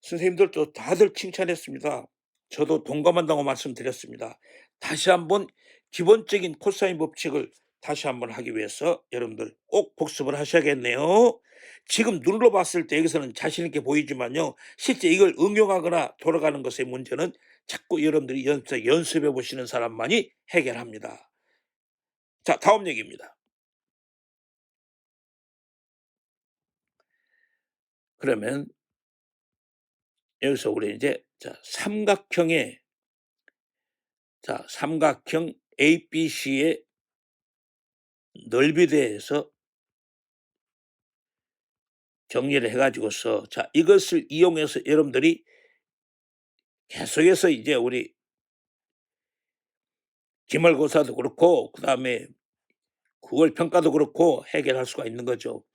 선생님들도 다들 칭찬했습니다. 저도 동감한다고 말씀드렸습니다. 다시 한번 기본적인 코사인 법칙을 다시 한번 하기 위해서 여러분들 꼭 복습을 하셔야겠네요. 지금 눈으로 봤을 때 여기서는 자신 있게 보이지만요. 실제 이걸 응용하거나 돌아가는 것의 문제는 자꾸 여러분들이 연습해 보시는 사람만이 해결합니다. 자, 다음 얘기입니다. 그러면 여기서 우리 이제 삼각형의 삼각형 ABC의 넓이에 대해서 정리를 해 가지고서 이것을 이용해서 여러분들이 계속해서 이제 우리 기말고사도 그렇고 그다음에 국어 평가도 그렇고 해결할 수가 있는 거죠.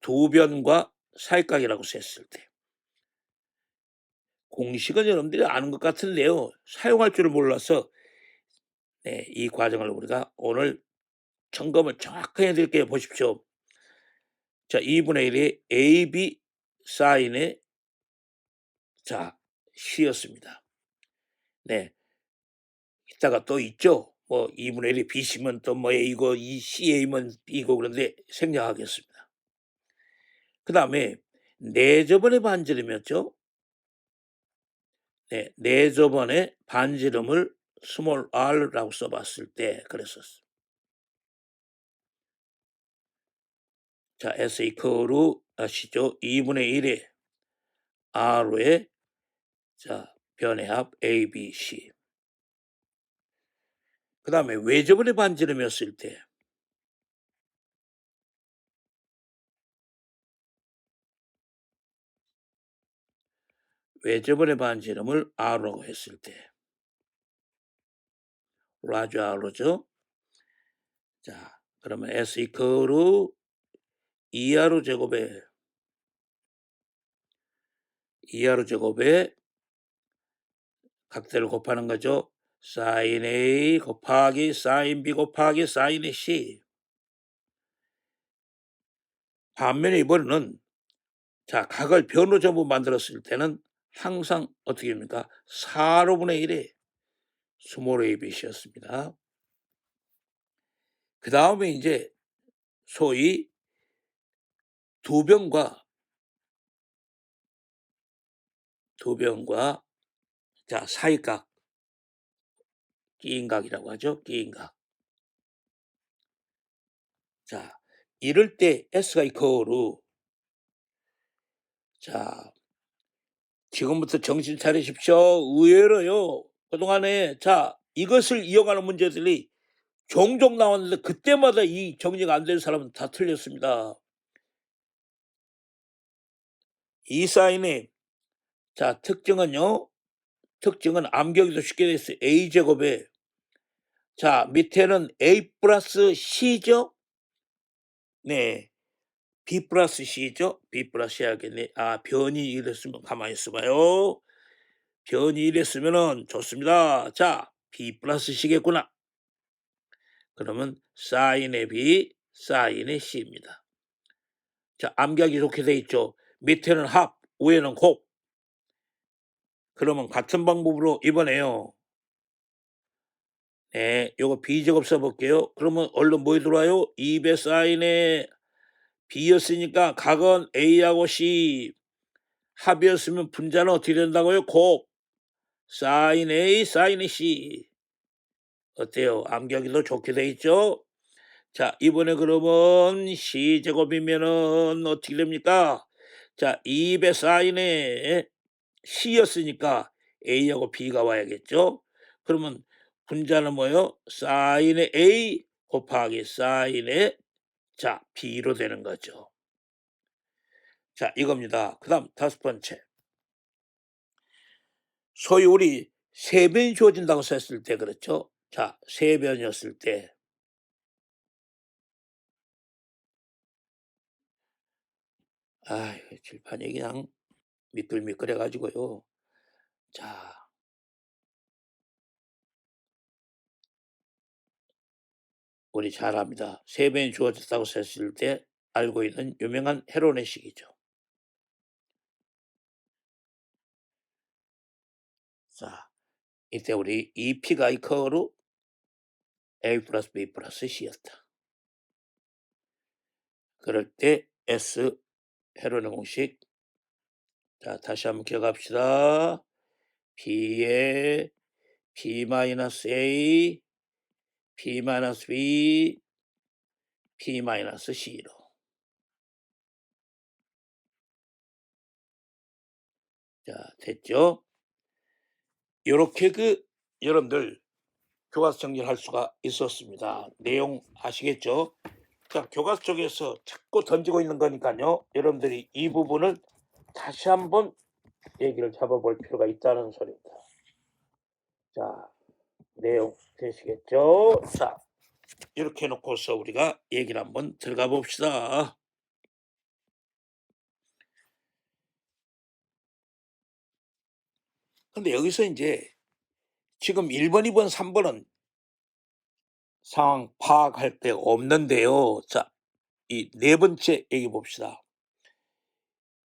두 변과 사익각이라고 했을 때 공식은 여러분들이 아는 것 같은데요. 사용할 줄을 몰라서 이 과정을 우리가 오늘 점검을 정확하게 해 드릴게요. 보십시오. 2분의 1이 AB 사인의 C였습니다. 네. 이따가 또 있죠. 뭐 2분의 1이 B시면 또 뭐 A고 이 CA면 B고 그런데 생략하겠습니다. 그다음에 내저번의 반지름이었죠. 네. 내저번의 반지름을 스몰 r라고 써 봤을 때 그랬었어요. S 이퀄로 아시죠? 2분의 1의 r의 변의 합 ABC. 그다음에 외저번의 반지름이었을 때 외저번의 반지름을 r라고 했을 때 라지 r로죠. 그러면 S 이퀄로 2r 제곱에 각대를 곱하는 거죠. sin A 곱하기 sin B 곱하기 sin C. 반면에 이번에는 각을 변으로 전부 만들었을 때는 항상 어떻게 됩니까? 4분의 1의 스몰 ABC였습니다. 그 다음에 이제 소위 두 변과 사이각 끼인각이라고 하죠. 끼인각. 이럴 때 S가 이퀄로 지금부터 정신 차리십시오. 의외로요. 그동안에 이것을 이용하는 문제들이 종종 나왔는데 그때마다 이 정리가 안 되는 사람은 다 틀렸습니다. 이 사인의 특징은 암기하기도 쉽게 됐어요. A제곱에 밑에는 A 플러스 C죠? 네. B 플러스 C죠? B 플러스 해야겠네. 변이 이랬으면 가만히 있어봐요. 변이 이랬으면은 좋습니다. B 플러스 C겠구나. 그러면 사인의 B, 사인의 C입니다. 암기하기 좋게 돼 있죠. 밑에는 합, 위에는 곱. 그러면 같은 방법으로 이번에요. 네, 요거 B제곱 써볼게요. 그러면 얼른 뭐에 들어와요? 2배 사인의 B였으니까 각은 A하고 C. 합이었으면 분자는 어떻게 된다고요? 곱. 사인 A, 사인 C. 어때요? 암기하기도 좋게 돼 있죠? 자, 이번에 그러면 C제곱이면은 어떻게 됩니까? 자, 2배 사인에 C였으니까 A하고 B가 와야겠죠? 그러면 분자는 뭐예요? 사인의 A 곱하기 사인의 자, B로 되는 거죠. 자, 이겁니다. 그 다음 다섯 번째. 소위 우리 세변이 주어진다고 썼을 때 그렇죠? 자, 세변이었을 때. 아, 칠판이 그냥 미끌미끌해가지고요. 자, 우리 잘 압니다. 세변이 주어졌다고 썼을 때 알고 있는 유명한 헤로네식이죠. 자, 이때 우리 EP가 이커로 A 플러스 B 플러스 C였다. 그럴 때 S 헤로네 공식. 자, 다시 한번 기억합시다. B에 B 마이너스 A, B 마이너스 B, B 마이너스 C로. 자, 됐죠? 요렇게 여러분들 교과서 정리를 할 수가 있었습니다. 내용 아시겠죠? 자, 교과서 쪽에서 자꾸 던지고 있는 거니까요. 여러분들이 이 부분을 다시 한번 얘기를 잡아볼 필요가 있다는 소리입니다. 자, 내용 되시겠죠? 자, 이렇게 놓고서 우리가 얘기를 한번 들어가 봅시다. 근데 여기서 이제 지금 1번, 2번, 3번은 상황 파악할 데 없는데요. 자, 이 네 번째 얘기 봅시다.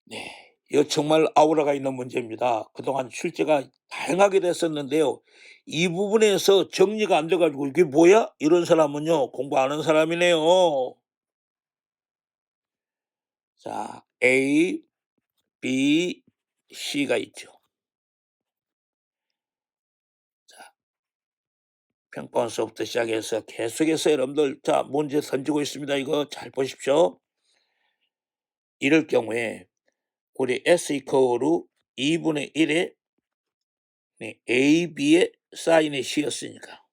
네, 이거 정말 아우라가 있는 문제입니다. 그동안 출제가 다양하게 됐었는데요. 이 부분에서 정리가 안 돼가지고 이게 뭐야? 이런 사람은요, 공부 안 하는 사람이네요. 자, A, B, C가 있죠. 자, 평가원서부터 시작해서 계속해서 여러분들 자 문제 던지고 있습니다. 이거 잘 보십시오. 이럴 경우에 우리 S 이퀄로 2분의 1에 A, B의 사인의 C였으니까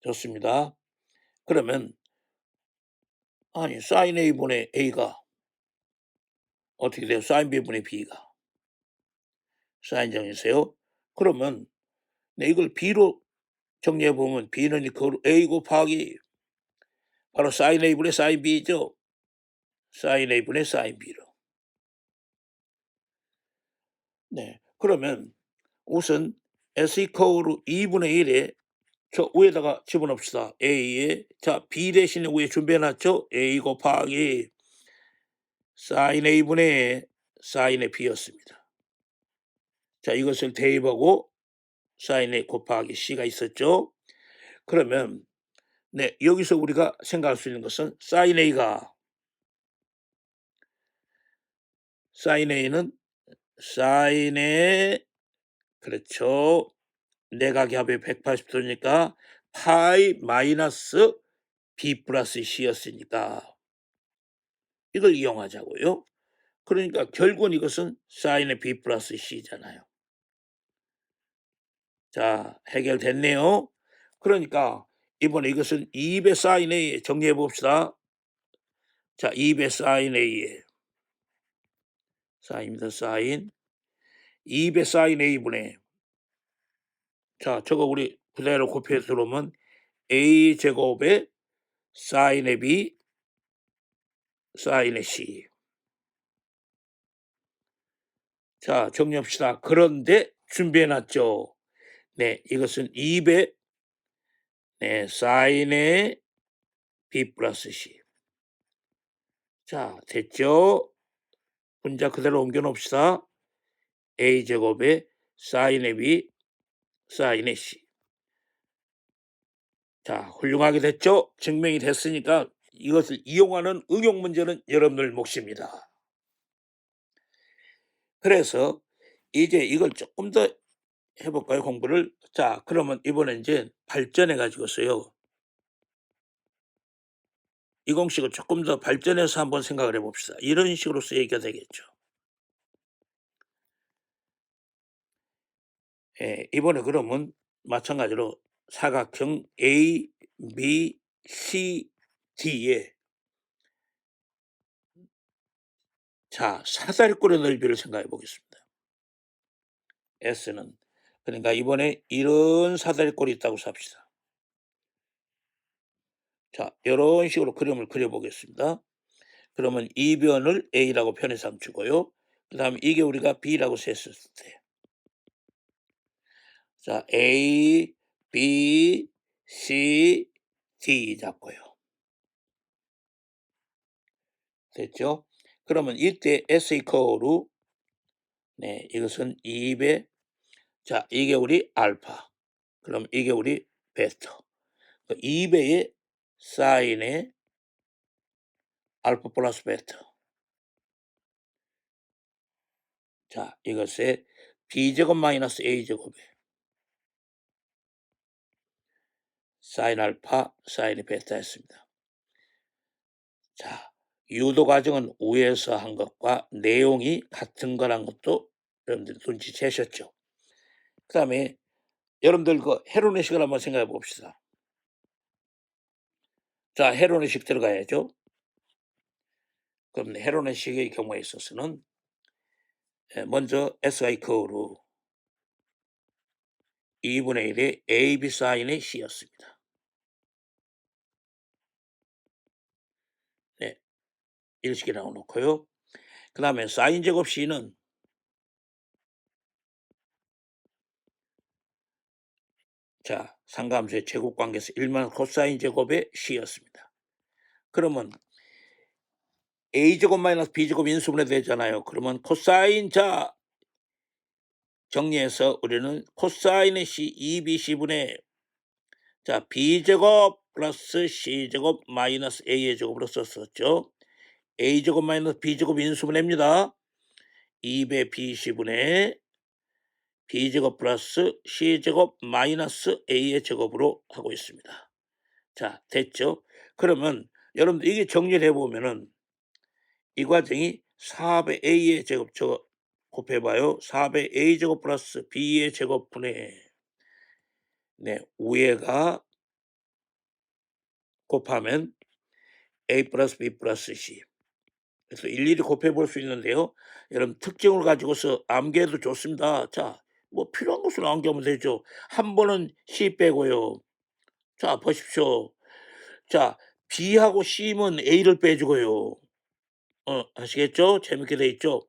좋습니다. 그러면 아니 사인 A분의 A가 어떻게 돼요? 사인 B분의 B가 사인 정리세요. 그러면 이걸 B로 정리해 보면 B는 이퀄 A 곱하기 바로 사인 A분의 사인 B죠. 사인 A분의 사인 B로. 네, 그러면 우선 S 이퀄로 2분의 1에 저 위에다가 집어넣읍시다. A에 자 B 대신에 위에 준비해놨죠. A 곱하기 사인 A분의 사인의 B였습니다. 자, 이것을 대입하고 사인 A 곱하기 C가 있었죠. 그러면 네, 여기서 우리가 생각할 수 있는 것은 사인 A는 사인의 그렇죠. 내각압이 180도니까 파이 마이너스 B 플러스 C였으니까 이걸 이용하자고요. 그러니까 결국은 이것은 사인의 B 플러스 C잖아요. 자, 해결됐네요. 그러니까 이번에 이것은 2배 사인 A에 정리해 봅시다. 자, 2배 사인 A에 사인입니다. 사인 2배 사인 A분의 자, 저거 우리 그대로 곱해서 들어오면 A 제곱에 사인의 B 사인의 C. 자, 정리합시다. 그런데 준비해놨죠. 네, 이것은 2배 네, 사인의 B 플러스 C. 자, 됐죠? 분자 그대로 옮겨 놓읍시다. A제곱에 사인의 B 사인의 C. 자, 훌륭하게 됐죠? 증명이 됐으니까 이것을 이용하는 응용 문제는 여러분들 몫입니다. 그래서 이제 이걸 조금 더 해 볼까요, 공부를? 자, 그러면 이번에 인제 발전해 가지고서요. 이 공식을 조금 더 발전해서 한번 생각을 해 봅시다. 이런 식으로서 얘기가 되겠죠. 예. 이번에 그러면 마찬가지로 사각형 ABCD에 자 사다리꼴의 넓이를 생각해 보겠습니다. S는 그러니까 이번에 이런 사다리꼴이 있다고 삽시다. 자 요런 식으로 그림을 그려 보겠습니다. 그러면 이 변을 A라고 편의 삼주고요. 그다음에 이게 우리가 B라고 셌을 때 자 A, B, C, D 잡고요. 됐죠? 그러면 이때 S 이퀄로 네 이것은 2배 자 이게 우리 알파 그럼 이게 우리 베타 2배의 사인의 알파 플러스 베타 자 이것의 b제곱 마이너스 a제곱에 사인 알파 사인 베타였습니다. 자 유도 과정은 위에서 한 것과 내용이 같은 거란 것도 여러분들 눈치채셨죠. 그 다음에 여러분들 그 헤로네식을 한번 생각해 봅시다. 자 헤로네식 들어가야죠. 그럼 헤로네식의 경우에 있어서는 먼저 SI커로 2분의 1의 AB 사인의 C였습니다. 네, 일식이 나와놓고요. 그 다음에 사인 제곱 C는 자 상가함수의 제곱관계에서 1만 코사인 제곱의 C였습니다. 그러면 A제곱 마이너스 B제곱 인수분해 되잖아요. 그러면 코사인 자 정리해서 우리는 코사인의 C 2BC분의 자 B제곱 플러스 C제곱 마이너스 A의 제곱으로 썼었죠. A제곱 마이너스 B제곱 인수분해입니다. 2배 BC분의 B제곱 플러스 C제곱 마이너스 A의 제곱으로 하고 있습니다. 자 됐죠? 그러면 여러분들 이게 정리를 해보면은 이 과정이 4배 A의 제곱 저 곱해봐요. 4배 A제곱 플러스 B의 제곱분의 네 위에가 곱하면 A 플러스 B 플러스 C 그래서 일일이 곱해볼 수 있는데요. 여러분 특징을 가지고서 암기해도 좋습니다. 자, 뭐 필요한 것으로 암기하면 되죠. 한 번은 C 빼고요. 자, 보십시오. 자, B하고 C면 A를 빼주고요. 아시겠죠? 재밌게 돼 있죠?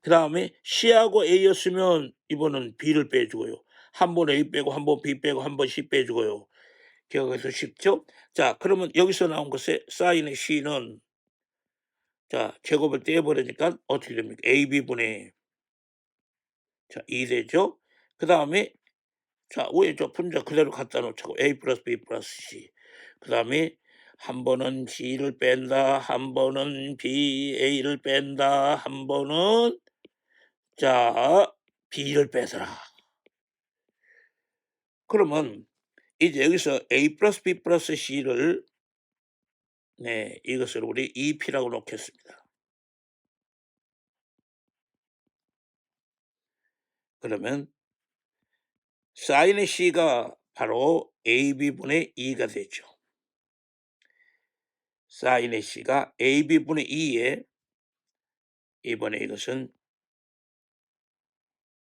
그 다음에 C하고 A였으면 이번은 B를 빼주고요. 한 번 A 빼고 한 번 B 빼고 한 번 C 빼주고요. 기억해서 쉽죠? 자, 그러면 여기서 나온 것에 사인의 C는 자, 제곱을 떼어버리니까 어떻게 됩니까? AB분의 자, 2 되죠? 그 다음에 자, 위에 저 분자 그대로 갖다 놓자고 A 플러스 B 플러스 C. 그 다음에 한 번은 C를 뺀다, 한 번은 B, A를 뺀다, 한 번은 자, B를 빼서라. 그러면 이제 여기서 A 플러스 B 플러스 C를 네, 이것을 우리 2P라고 놓겠습니다. 그러면 사인의 C가 바로 AB분의 2가 되죠. 사인의 C가 AB분의 2에 이번에 이것은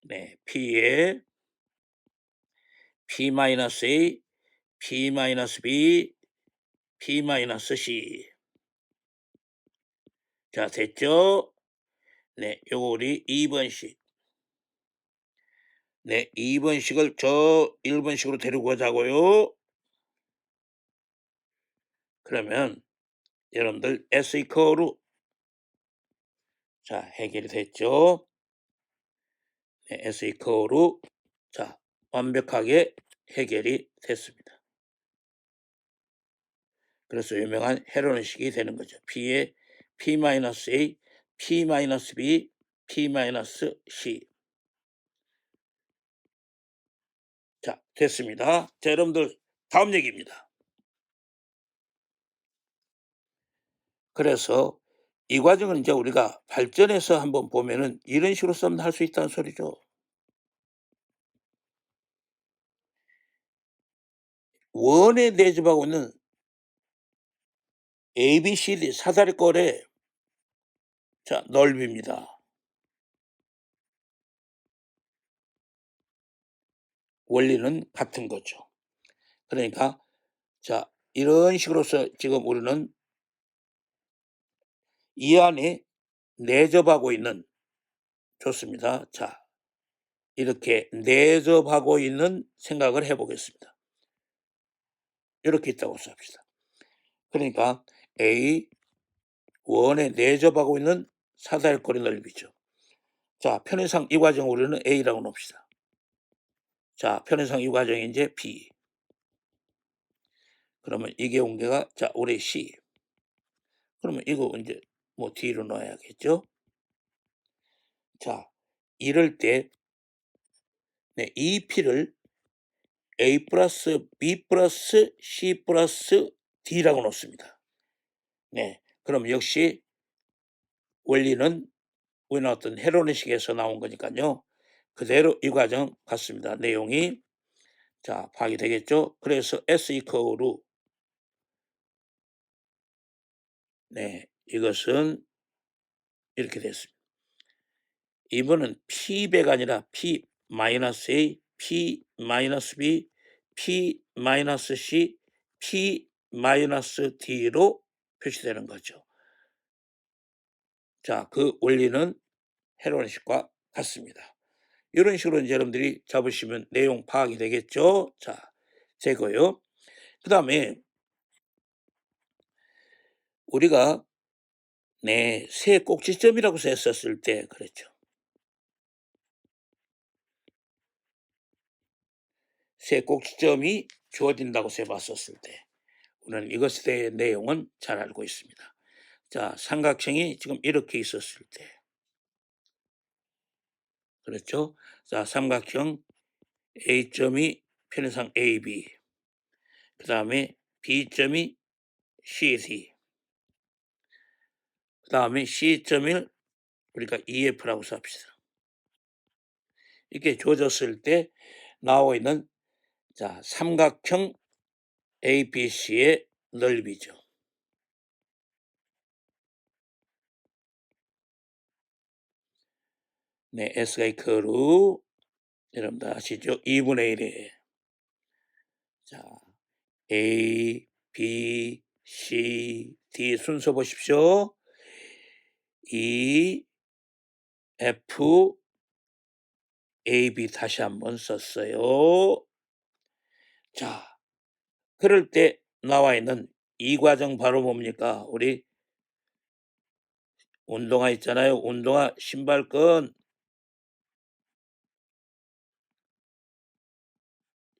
네, P에 P-A, P-B, P-C 자 됐죠? 네, 요거 우리 2번식 네, 2번식을 저 1번식으로 데리고 가자고요. 그러면 여러분들 S 이퀄로 자 해결이 됐죠? 네, S 이퀄로 자 완벽하게 해결이 됐습니다. 그래서 유명한 헤로는식이 되는 거죠. P의 P-A, P-B, P-C 됐습니다. 자, 여러분들 다음 얘기입니다. 그래서 이 과정을 이제 우리가 발전해서 한번 보면은 이런 식으로 쓰면 할 수 있다는 소리죠. 원에 내접하고 있는 ABCD 사다리꼴의 자 넓이입니다. 원리는 같은 거죠. 그러니까 자 이런 식으로서 지금 우리는 이 안에 내접하고 있는 좋습니다. 자 이렇게 내접하고 있는 생각을 해 보겠습니다. 이렇게 있다고 봅시다. 그러니까 A 원에 내접하고 있는 사다리꼴의 넓이죠. 자 편의상 이 과정 우리는 A라고 놓읍시다. 자 편의상 이 과정이 이제 B. 그러면 이게 옮겨가 자 우리 C. 그러면 이거 이제 뭐 D로 넣어야겠죠. 자 이럴 때 네, 이 P를 A 플러스 B 플러스 C 플러스 D라고 놓습니다. 네, 그럼 역시 원리는 우리 나왔던 헤로니식에서 나온 거니까요. 그대로 이 과정 같습니다. 내용이 자 파악이 되겠죠. 그래서 S 이퀄로 네 이것은 이렇게 됐습니다. 이번은 P배가 아니라 P 마이너스 A, P 마이너스 B, P 마이너스 C, P 마이너스 D로 표시되는 거죠. 자, 그 원리는 헤로니식과 같습니다. 이런 식으로 이제 여러분들이 잡으시면 내용 파악이 되겠죠. 자, 되고요. 그 다음에 우리가 네, 세 꼭지점이라고 했었을 때 그랬죠. 세 꼭지점이 주어진다고 해봤었을 때 우리는 이것에 대한 내용은 잘 알고 있습니다. 자, 삼각형이 지금 이렇게 있었을 때 그렇죠? 자, 삼각형 A점이 편의상 AB 그 다음에 B점이 CD 그 다음에 C점을 우리가 EF라고 삽시다. 이렇게 주어졌을 때 나와 있는 자 삼각형 ABC의 넓이죠. 네, S가 이퀄로 여러분들 아시죠? 2분의 1에 자 A, B, C, D 순서 보십시오. E, F, A, B 다시 한번 썼어요. 자, 그럴 때 나와 있는 이 과정 바로 뭡니까? 우리 운동화 있잖아요. 운동화 신발끈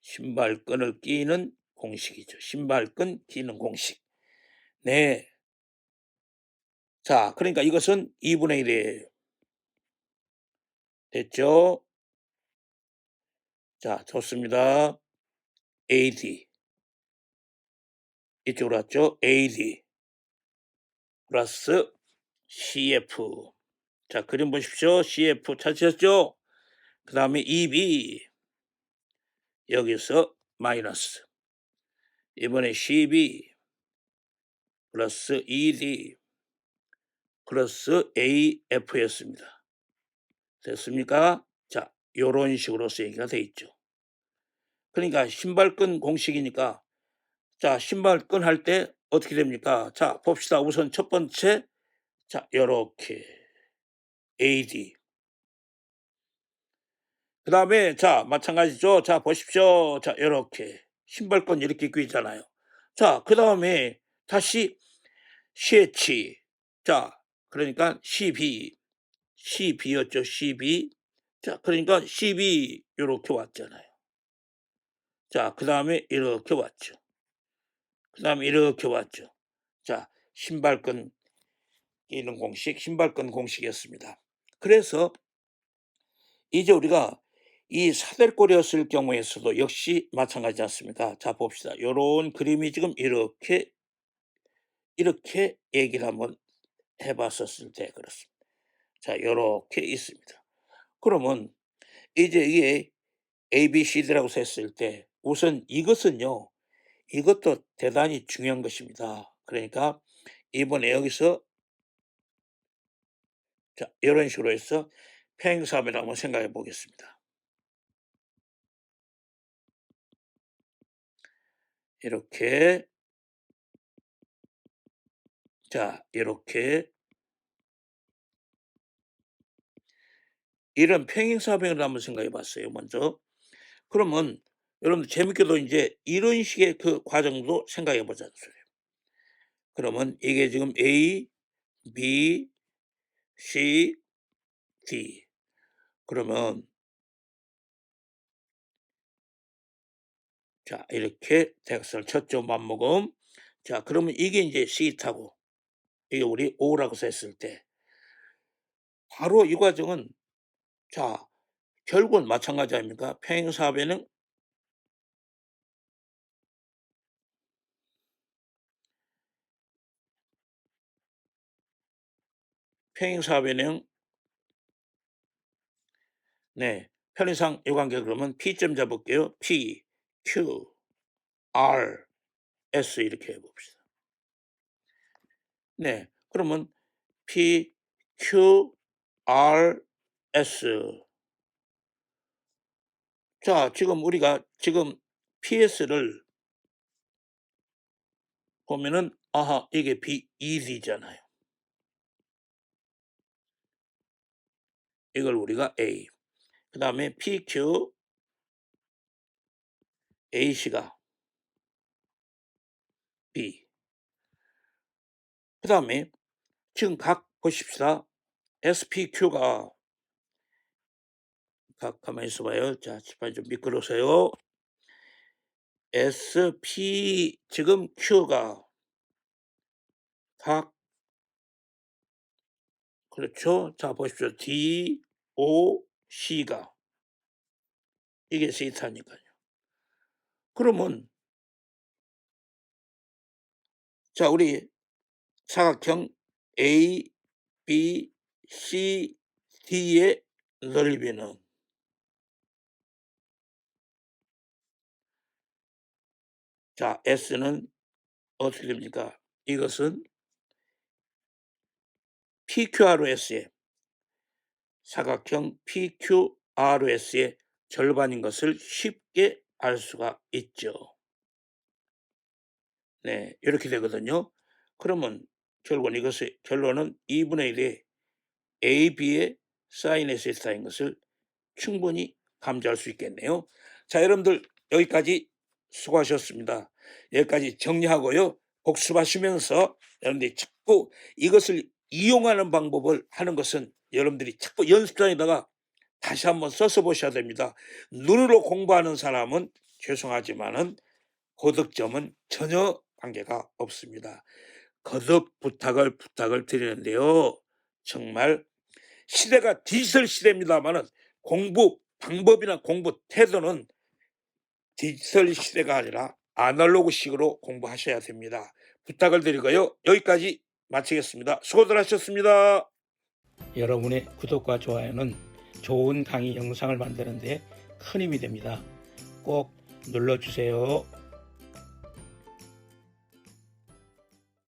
신발끈을 끼는 공식이죠. 신발끈 끼는 공식. 네. 자, 그러니까 이것은 2분의 1이에요. 됐죠? 자, 좋습니다. AD. 이쪽으로 왔죠? AD. 플러스 CF. 자, 그림 보십시오. CF 찾으셨죠? 그 다음에 EB. 여기서 마이너스. 이번에 CB. 플러스 ED. 플러스 AF였습니다. 됐습니까? 자, 요런 식으로서 얘기가 돼 있죠. 그러니까 신발끈 공식이니까 자, 신발끈 할 때 어떻게 됩니까? 자, 봅시다. 우선 첫 번째 자, 요렇게 AD. 그다음에 자, 마찬가지죠. 자, 보십시오. 자, 요렇게 신발끈 이렇게 끼잖아요. 자, 그다음에 다시 CH. 자, 그러니까 CB였죠. CB. 자, 그러니까 CB 요렇게 왔잖아요. 자, 그다음에 이렇게 왔죠. 그다음에 이렇게 왔죠. 자, 신발끈 끼는 공식, 신발끈 공식이었습니다. 그래서 이제 우리가 이 사대꼴이었을 경우에서도 역시 마찬가지지 않습니까? 자 봅시다. 요런 그림이 지금 이렇게 얘기를 한번 해 봤었을 때 그렇습니다. 자 요렇게 있습니다. 그러면 이제 이게 ABCD라고 했을 때 우선 이것은요. 이것도 대단히 중요한 것입니다. 그러니까 이번에 여기서 자 요런 식으로 해서 평행사업을 한번 생각해 보겠습니다. 이렇게 자 이렇게 이런 평행사변을 한번 생각해 봤어요 먼저. 그러면 여러분들 재밌게도 이제 이런 식의 그 과정도 생각해 보자는 소리예요. 그러면 이게 지금 A, B, C, D 그러면 자 이렇게 대각선을 쳤죠 맞먹음. 자 그러면 이게 이제 C타고 이게 우리 O라고 했을 때 바로 이 과정은 자 결국은 마찬가지 아닙니까? 평행사변은 평행사변형 네. 편의상 요 관계 그러면 P점 잡을게요. P, Q, R, S 이렇게 해 봅시다. 네. 그러면 P, Q, R, S. 자, 지금 우리가 지금 PS를 보면은 아하 이게 BED잖아요. 이걸 우리가 A. 그다음에 PQ, AC가 B. 그다음에 지금 각 보십시다. SPQ가 각 가만히 있어 봐요. 자, 지금 좀 미끄러우세요. SP 지금 Q가 각 그렇죠. 자 보십시오. DOC가 이게 세타니까요. 그러면 자 우리 사각형 ABCD의 넓이는 자 S는 어떻게 됩니까? 이것은 PQRS의 사각형 PQRS의 절반인 것을 쉽게 알 수가 있죠. 네. 이렇게 되거든요. 그러면 결국은 이것의 결론은 2분의 1의 AB의 사인의 세타인 것을 충분히 감지할 수 있겠네요. 자 여러분들 여기까지 수고하셨습니다. 여기까지 정리하고요. 복습하시면서 여러분들이 자꾸 이것을 이용하는 방법을 하는 것은 여러분들이 자꾸 연습장에다가 다시 한번 써서 보셔야 됩니다. 눈으로 공부하는 사람은 죄송하지만은 고득점은 전혀 관계가 없습니다. 거듭 부탁을 드리는데요. 정말 시대가 디지털 시대입니다만은 공부 방법이나 공부 태도는 디지털 시대가 아니라 아날로그식으로 공부하셔야 됩니다. 부탁을 드리고요. 여기까지 마치겠습니다. 수고들 하셨습니다. 여러분의 구독과 좋아요는 좋은 강의 영상을 만드는 데 큰 힘이 됩니다. 꼭 눌러주세요.